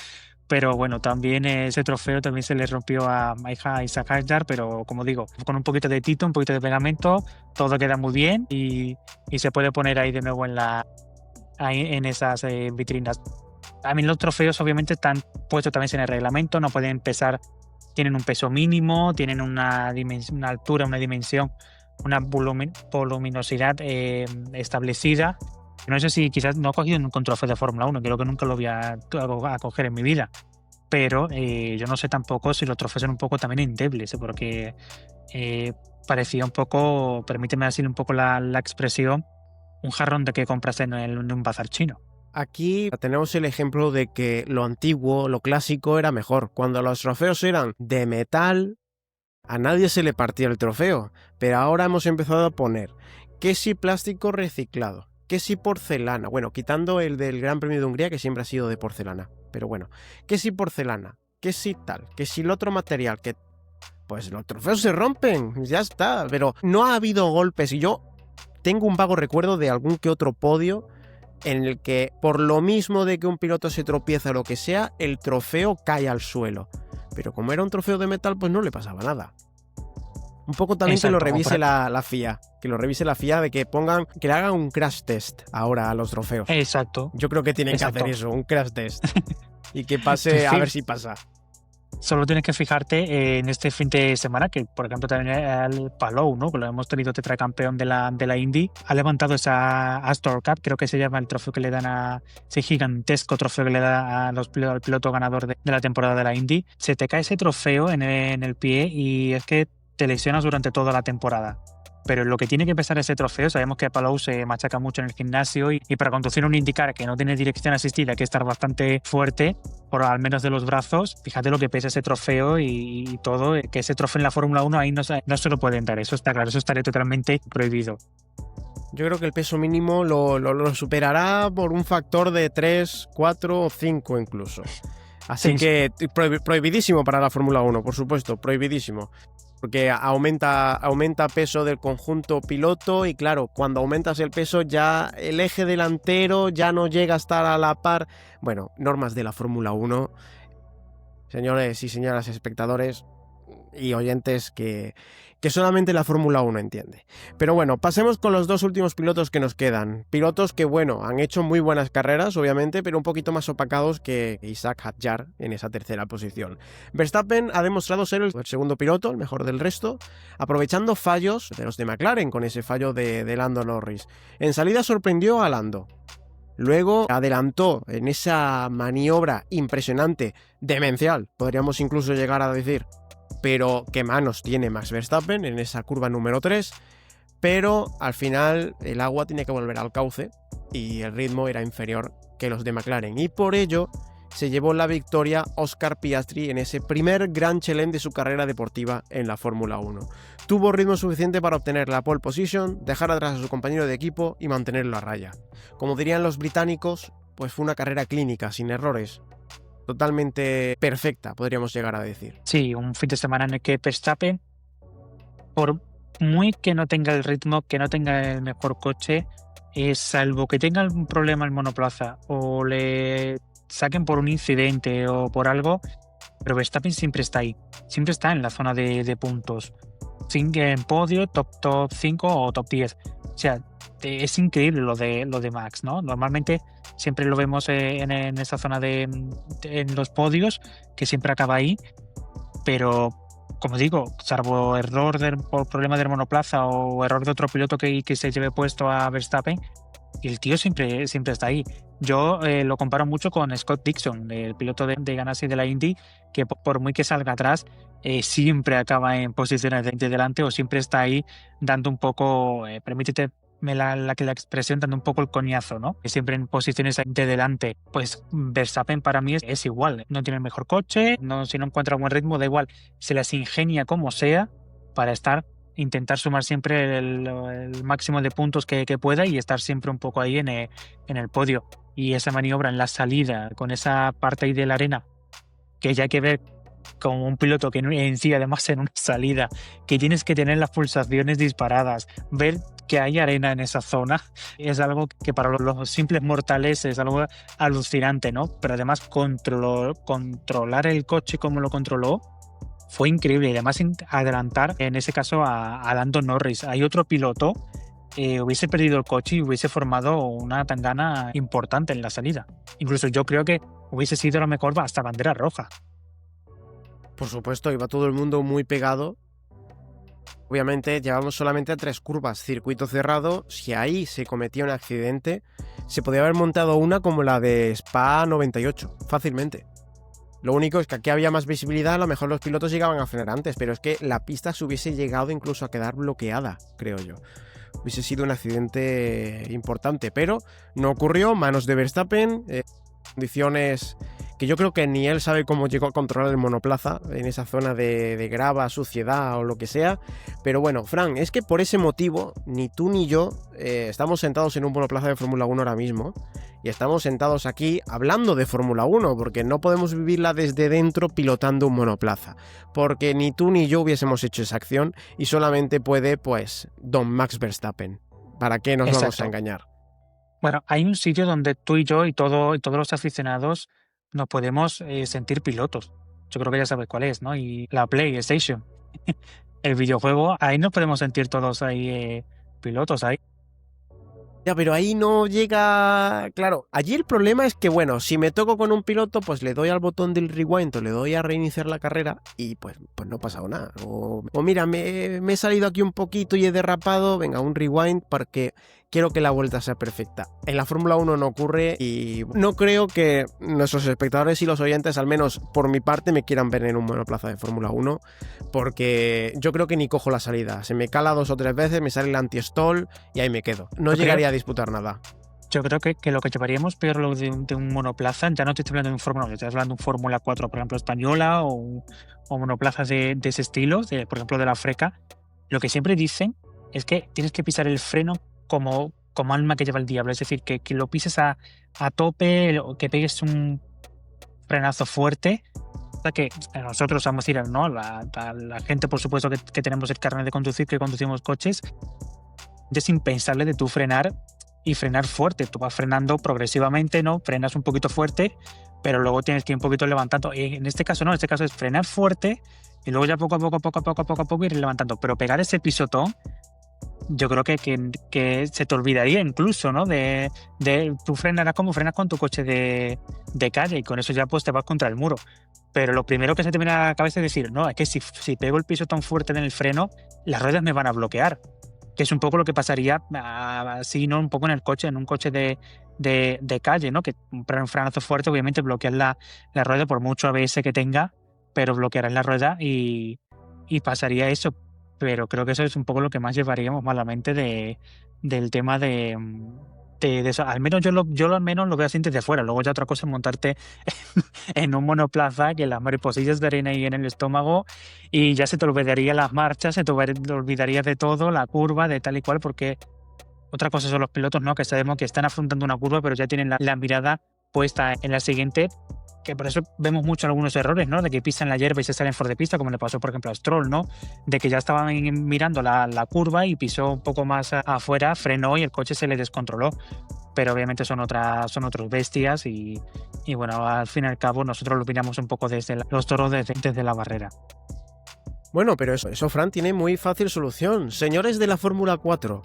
pero bueno, también ese trofeo también se le rompió a Isaac Hadjar, pero como digo, con un poquito de tito, un poquito de pegamento, todo queda muy bien y se puede poner ahí de nuevo ahí en esas vitrinas. También los trofeos obviamente están puestos también en el reglamento, no pueden pesar, tienen un peso mínimo, tienen una altura, una dimensión, una voluminosidad establecida. No sé si quizás no he cogido nunca un trofeo de Fórmula 1, creo que nunca lo voy a coger en mi vida, pero yo no sé tampoco si los trofeos son un poco también endebles, porque parecía un poco, permíteme decir un poco la expresión, un jarrón de que compras en un bazar chino. Aquí tenemos el ejemplo de que lo antiguo, lo clásico era mejor. Cuando los trofeos eran de metal, a nadie se le partía el trofeo. Pero ahora hemos empezado a poner que si plástico reciclado, que si porcelana. Bueno, quitando el del Gran Premio de Hungría, que siempre ha sido de porcelana. Pero bueno, que si porcelana, que si tal, que si el otro material, que pues los trofeos se rompen, ya está. Pero no ha habido golpes y yo tengo un vago recuerdo de algún que otro podio en el que, por lo mismo de que un piloto se tropieza o lo que sea, el trofeo cae al suelo. Pero como era un trofeo de metal, pues no le pasaba nada. Un poco también que lo revise la FIA. Que lo revise la FIA de que le hagan un crash test ahora a los trofeos. Exacto. Yo creo que tienen que hacer eso, un crash test. Y que pase, a ver si pasa. Solo tienes que fijarte en este fin de semana, que por ejemplo también el Palou, ¿no? Que lo hemos tenido tetracampeón de la Indy, ha levantado esa Astor Cup, creo que se llama el trofeo que le dan ese gigantesco trofeo que le da al piloto ganador de la temporada de la Indy. Se te cae ese trofeo en el pie y es que te lesionas durante toda la temporada. Pero lo que tiene que pesar ese trofeo, sabemos que Palou se machaca mucho en el gimnasio y para conducir un IndyCar que no tiene dirección asistida hay que estar bastante fuerte, por al menos de los brazos. Fíjate lo que pesa ese trofeo y todo, que ese trofeo en la Fórmula 1 ahí no se lo pueden dar, eso está claro, eso estaría totalmente prohibido. Yo creo que el peso mínimo lo superará por un factor de 3, 4 o 5 incluso. Así sí, que prohibidísimo para la Fórmula 1, por supuesto, prohibidísimo. Porque aumenta peso del conjunto piloto y claro, cuando aumentas el peso ya el eje delantero ya no llega a estar a la par. Bueno, normas de la Fórmula 1, señores y señoras espectadores y oyentes que solamente la Fórmula 1 entiende. Pero bueno, pasemos con los dos últimos pilotos que nos quedan. Pilotos que, bueno, han hecho muy buenas carreras, obviamente, pero un poquito más opacados que Isaac Hadjar en esa tercera posición. Verstappen ha demostrado ser el segundo piloto, el mejor del resto, aprovechando fallos de los de McLaren, con ese fallo de Lando Norris. En salida sorprendió a Lando. Luego adelantó en esa maniobra impresionante, demencial, podríamos incluso llegar a decir. Pero qué manos tiene Max Verstappen en esa curva número 3, pero al final el agua tiene que volver al cauce y el ritmo era inferior que los de McLaren y por ello se llevó la victoria Oscar Piastri en ese primer Grand Chelem de su carrera deportiva en la Fórmula 1. Tuvo ritmo suficiente para obtener la pole position, dejar atrás a su compañero de equipo y mantenerlo a raya. Como dirían los británicos, pues fue una carrera clínica, sin errores. Totalmente perfecta, podríamos llegar a decir. Sí, un fin de semana en el que Verstappen, por muy que no tenga el ritmo, que no tenga el mejor coche, salvo que tenga algún problema en monoplaza o le saquen por un incidente o por algo, pero Verstappen siempre está ahí, siempre está en la zona de puntos, en podio, top 5 o top 10. O sea, es increíble lo de Max, ¿no? Normalmente siempre lo vemos en esa zona en los podios, que siempre acaba ahí, pero como digo, salvo error por problema del monoplaza o error de otro piloto que se lleve puesto a Verstappen, el tío siempre está ahí. Yo lo comparo mucho con Scott Dixon, el piloto de Ganassi de la Indy, que por muy que salga atrás, siempre acaba en posiciones de delante o siempre está ahí dando un poco, permítete la expresión, dando un poco el coñazo, ¿no? Siempre en posiciones de delante. Pues Verstappen para mí es igual, no tiene el mejor coche, no, si no encuentra buen ritmo, da igual, se las ingenia como sea para intentar sumar siempre el máximo de puntos que pueda y estar siempre un poco ahí en el podio. Y esa maniobra en la salida, con esa parte ahí de la arena, que ya hay que ver con un piloto que en sí, además en una salida, que tienes que tener las pulsaciones disparadas, ver que hay arena en esa zona, es algo que para los simples mortales es algo alucinante, ¿no? Pero además controlar el coche como lo controló fue increíble y además adelantar en ese caso a Lando Norris. Hay otro piloto hubiese perdido el coche y hubiese formado una tangana importante en la salida. Incluso yo creo que hubiese sido lo mejor hasta bandera roja. Por supuesto, iba todo el mundo muy pegado. Obviamente llevamos solamente a 3 curvas, circuito cerrado. Si ahí se cometía un accidente, se podía haber montado una como la de Spa 98, fácilmente. Lo único es que aquí había más visibilidad, a lo mejor los pilotos llegaban a frenar antes, pero es que la pista se hubiese llegado incluso a quedar bloqueada, creo yo. Hubiese sido un accidente importante, pero no ocurrió, manos de Verstappen, condiciones que yo creo que ni él sabe cómo llegó a controlar el monoplaza en esa zona de grava, suciedad o lo que sea. Pero bueno, Fran, es que por ese motivo ni tú ni yo estamos sentados en un monoplaza de Fórmula 1 ahora mismo y estamos sentados aquí hablando de Fórmula 1 porque no podemos vivirla desde dentro pilotando un monoplaza, porque ni tú ni yo hubiésemos hecho esa acción y solamente puede pues Don Max Verstappen. ¿Para qué nos vamos a engañar? Bueno, hay un sitio donde tú y yo y todos los aficionados nos podemos sentir pilotos. Yo creo que ya sabes cuál es, ¿no? Y la PlayStation, el videojuego, ahí nos podemos sentir todos ahí pilotos ahí. Ya, pero ahí no llega... Claro, allí el problema es que, bueno, si me toco con un piloto, pues le doy al botón del rewind o le doy a reiniciar la carrera y pues no ha pasado nada. O mira, me he salido aquí un poquito y he derrapado, venga, un rewind porque quiero que la vuelta sea perfecta. En la Fórmula 1 no ocurre y no creo que nuestros espectadores y los oyentes, al menos por mi parte, me quieran ver en un monoplaza de Fórmula 1 porque yo creo que ni cojo la salida. Se me cala 2 o 3 veces, me sale el anti-stall y ahí me quedo. No llegaría a disputar nada. Yo creo que lo que llevaríamos peor lo de un monoplaza, ya no te estoy hablando de un Fórmula 1, estoy hablando de un Fórmula 4, por ejemplo, española o monoplazas de ese estilo, por ejemplo, de la Freca. Lo que siempre dicen es que tienes que pisar el freno como alma que lleva el diablo, es decir, que lo pises a tope, que pegues un frenazo fuerte. Que nosotros vamos a ir, ¿no? La gente, por supuesto, que tenemos el carnet de conducir, que conducimos coches, es impensable de tú frenar y frenar fuerte. Tú vas frenando progresivamente, ¿no? Frenas un poquito fuerte, pero luego tienes que ir un poquito levantando. Y en este caso no, en este caso es frenar fuerte y luego ya poco a poco ir levantando. Pero pegar ese pisotón, yo creo que se te olvidaría incluso, ¿no? De tú frenarás como frenas con tu coche de calle y con eso ya pues te vas contra el muro. Pero lo primero que se te viene a la cabeza es decir, no, es que si pego el pisotón fuerte en el freno, las ruedas me van a bloquear. Que es un poco lo que pasaría así, ¿no? Un poco en el coche, en un coche de calle, ¿no? Que un frenazo fuerte obviamente bloqueas la rueda por mucho ABS que tenga, pero bloquearás la rueda y pasaría eso. Pero creo que eso es un poco lo que más llevaríamos malamente del tema de eso. Al menos yo al menos lo veo así desde fuera. Luego ya otra cosa es montarte en un monoplaza que las mariposillas de arena ahí en el estómago y ya se te olvidaría las marchas, se te olvidaría de todo, la curva, de tal y cual, porque otra cosa son los pilotos, ¿no? Que sabemos que están afrontando una curva, pero ya tienen la mirada puesta en la siguiente, que por eso vemos mucho algunos errores, ¿no? De que pisan la hierba y se salen fuera de pista, como le pasó, por ejemplo, a Stroll, ¿no? De que ya estaban mirando la curva y pisó un poco más afuera, frenó y el coche se le descontroló. Pero obviamente son otros bestias y bueno, al fin y al cabo nosotros lo opinamos un poco desde los toros desde la barrera. Bueno, pero eso, Fran, tiene muy fácil solución. Señores de la Fórmula 4,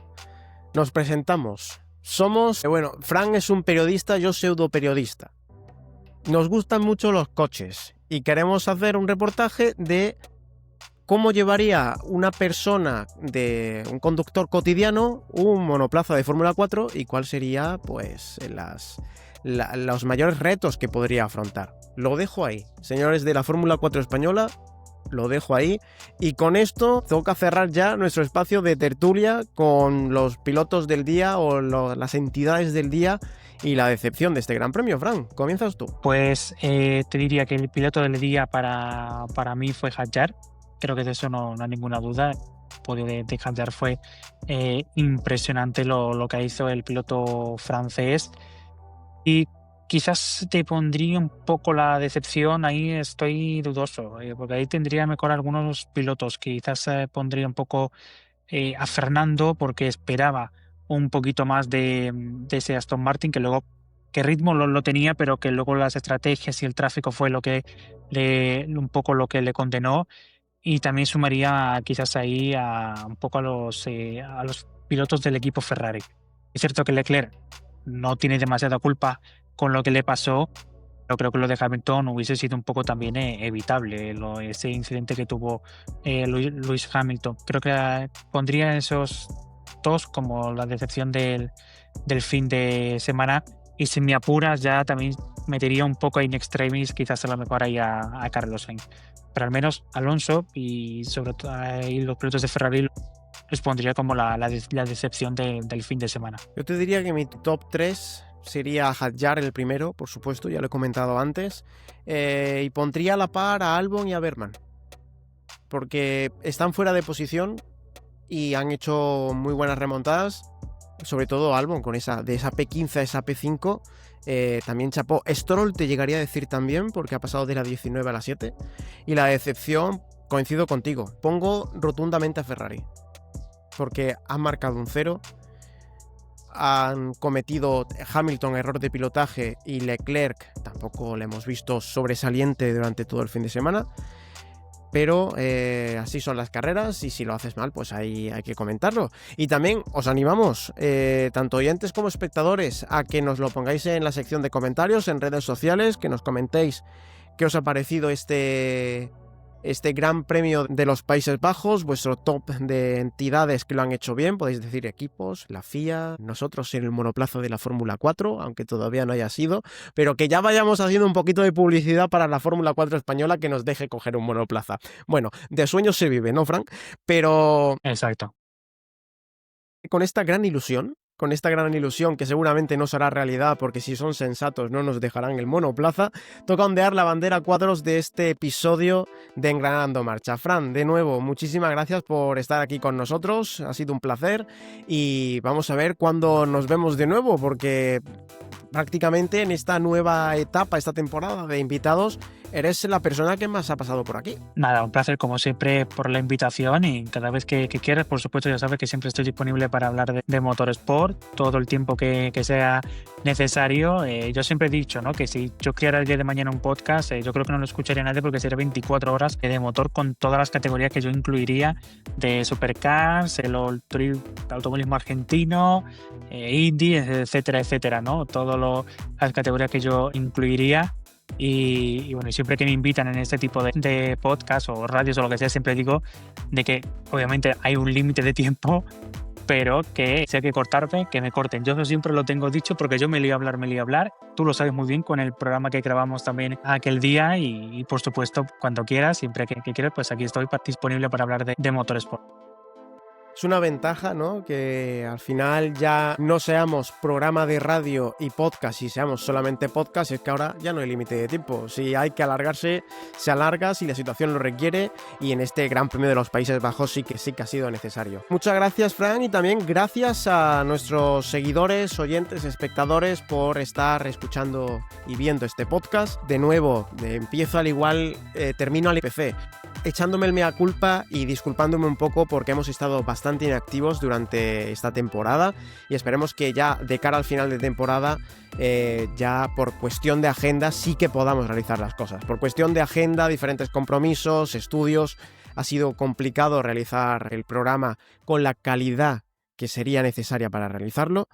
nos presentamos. Somos... Bueno, Fran es un periodista, yo pseudo periodista. Nos gustan mucho los coches y queremos hacer un reportaje de cómo llevaría una persona, de un conductor cotidiano, un monoplaza de Fórmula 4 y cuál sería pues los mayores retos que podría afrontar. Lo dejo ahí. Señores de la Fórmula 4 española, lo dejo ahí. Y con esto toca cerrar ya nuestro espacio de tertulia con los pilotos del día o las entidades del día y la decepción de este Gran Premio. Fran, comienzas tú. Pues te diría que el piloto del día para mí fue Hadjar. Creo que de eso no hay ninguna duda. El podio de Hadjar fue impresionante lo que hizo el piloto francés. Y quizás te pondría un poco la decepción, ahí estoy dudoso, porque ahí tendría mejor algunos pilotos. Quizás pondría un poco a Fernando, porque esperaba un poquito más de ese Aston Martin, que luego, que ritmo lo tenía, pero que luego las estrategias y el tráfico fue lo que un poco lo que le condenó. Y también sumaría quizás ahí un poco a los pilotos del equipo Ferrari. Es cierto que Leclerc no tiene demasiada culpa con lo que le pasó, pero creo que lo de Hamilton hubiese sido un poco también evitable, ese incidente que tuvo Lewis Hamilton. Creo que pondría esos dos como la decepción del fin de semana, y si me apuras ya también metería un poco in extremis, quizás a lo mejor ahí a Carlos Sainz. Pero al menos Alonso y sobre todo ahí los pilotos de Ferrari los pondría como la decepción del fin de semana. Yo te diría que mi top 3 sería Hadjar el primero, por supuesto, ya lo he comentado antes, y pondría a la par a Albon y a Bergman, porque están fuera de posición y han hecho muy buenas remontadas, sobre todo Albon con de esa P15 a esa P5, también chapó. Stroll te llegaría a decir también, porque ha pasado de la 19 a la 7, y la decepción, coincido contigo, pongo rotundamente a Ferrari, porque han marcado un 0, han cometido Hamilton error de pilotaje y Leclerc tampoco le hemos visto sobresaliente durante todo el fin de semana, pero así son las carreras y si lo haces mal pues ahí hay que comentarlo. Y también os animamos, tanto oyentes como espectadores, a que nos lo pongáis en la sección de comentarios en redes sociales, que nos comentéis qué os ha parecido este Gran Premio de los Países Bajos, vuestro top de entidades que lo han hecho bien. Podéis decir equipos, la FIA, nosotros en el monoplaza de la Fórmula 4, aunque todavía no haya sido, pero que ya vayamos haciendo un poquito de publicidad para la Fórmula 4 española, que nos deje coger un monoplaza. Bueno, de sueños se vive, ¿no, Frank? Pero Exacto. con esta gran ilusión que seguramente no será realidad, porque si son sensatos no nos dejarán el monoplaza, toca ondear la bandera cuadros de este episodio de Engranando Marcha. Fran, de nuevo, muchísimas gracias por estar aquí con nosotros, ha sido un placer y vamos a ver cuándo nos vemos de nuevo, porque prácticamente en esta nueva etapa, esta temporada de invitados, eres la persona que más ha pasado por aquí. Nada, un placer como siempre por la invitación, y cada vez que quieras, por supuesto, ya sabes que siempre estoy disponible para hablar de motorsport todo el tiempo que sea necesario. Yo siempre he dicho, ¿no?, que si yo creara el día de mañana un podcast, yo creo que no lo escucharía nadie, porque sería 24 horas de motor con todas las categorías que yo incluiría, de supercars, el automovilismo argentino, Indy, etcétera, etcétera, ¿no? Todas las categorías que yo incluiría. Y bueno, siempre que me invitan en este tipo de podcast o radios o lo que sea, siempre digo de que obviamente hay un límite de tiempo, pero que si hay que cortarme, que me corten. Yo eso siempre lo tengo dicho, porque yo me lío a hablar. Tú lo sabes muy bien con el programa que grabamos también aquel día, y por supuesto, cuando quieras, siempre que quieras, pues aquí estoy disponible para hablar de motorsport. Es una ventaja, ¿no?, que al final ya no seamos programa de radio y podcast y seamos solamente podcast. Es que ahora ya no hay límite de tiempo. Si hay que alargarse, se alarga si la situación lo requiere, y en este Gran Premio de los Países Bajos sí que ha sido necesario. Muchas gracias, Fran, y también gracias a nuestros seguidores, oyentes, espectadores por estar escuchando y viendo este podcast. De nuevo, empiezo al igual, termino al IPC, echándome el mea culpa y disculpándome un poco, porque hemos estado bastante inactivos durante esta temporada, y esperemos que ya de cara al final de temporada, ya por cuestión de agenda sí que podamos realizar las cosas. Por cuestión de agenda, diferentes compromisos, estudios, ha sido complicado realizar el programa con la calidad que sería necesaria para realizarlo,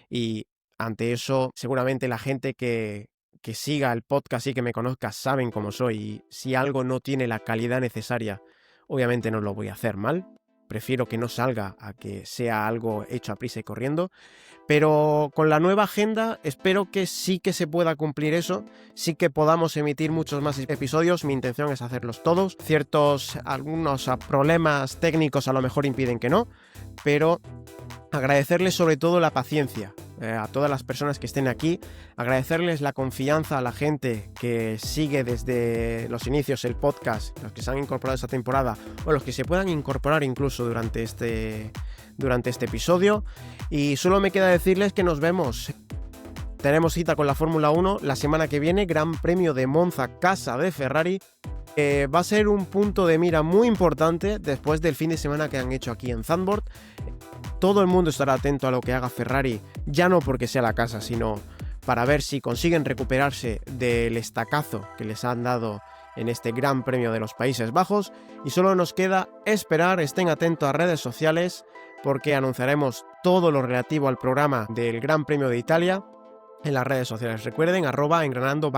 y ante eso seguramente la gente que siga el podcast y que me conozca saben cómo soy, y si algo no tiene la calidad necesaria, obviamente no lo voy a hacer mal. prefiero que no salga a que sea algo hecho a prisa y corriendo. Pero con la nueva agenda espero que sí que se pueda cumplir eso, sí que podamos emitir muchos más episodios. Mi intención es hacerlos todos. Algunos problemas técnicos a lo mejor impiden que no, pero agradecerles sobre todo la paciencia a todas las personas que estén aquí, agradecerles la confianza a la gente que sigue desde los inicios el podcast, los que se han incorporado esta temporada o los que se puedan incorporar incluso durante este episodio. Y solo me queda decirles que nos vemos. Tenemos cita con la Fórmula 1 la semana que viene, Gran Premio de Monza, casa de Ferrari. Va a ser un punto de mira muy importante después del fin de semana que han hecho aquí en Zandvoort. Todo el mundo estará atento a lo que haga Ferrari, ya no porque sea la casa, sino para ver si consiguen recuperarse del estacazo que les han dado en este Gran Premio de los Países Bajos. Y solo nos queda esperar. Estén atentos a redes sociales porque anunciaremos todo lo relativo al programa del Gran Premio de Italia en las redes sociales. Recuerden @engranando_,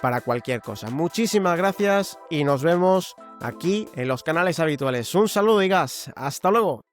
para cualquier cosa. Muchísimas gracias y nos vemos aquí en los canales habituales. Un saludo y gas. Hasta luego.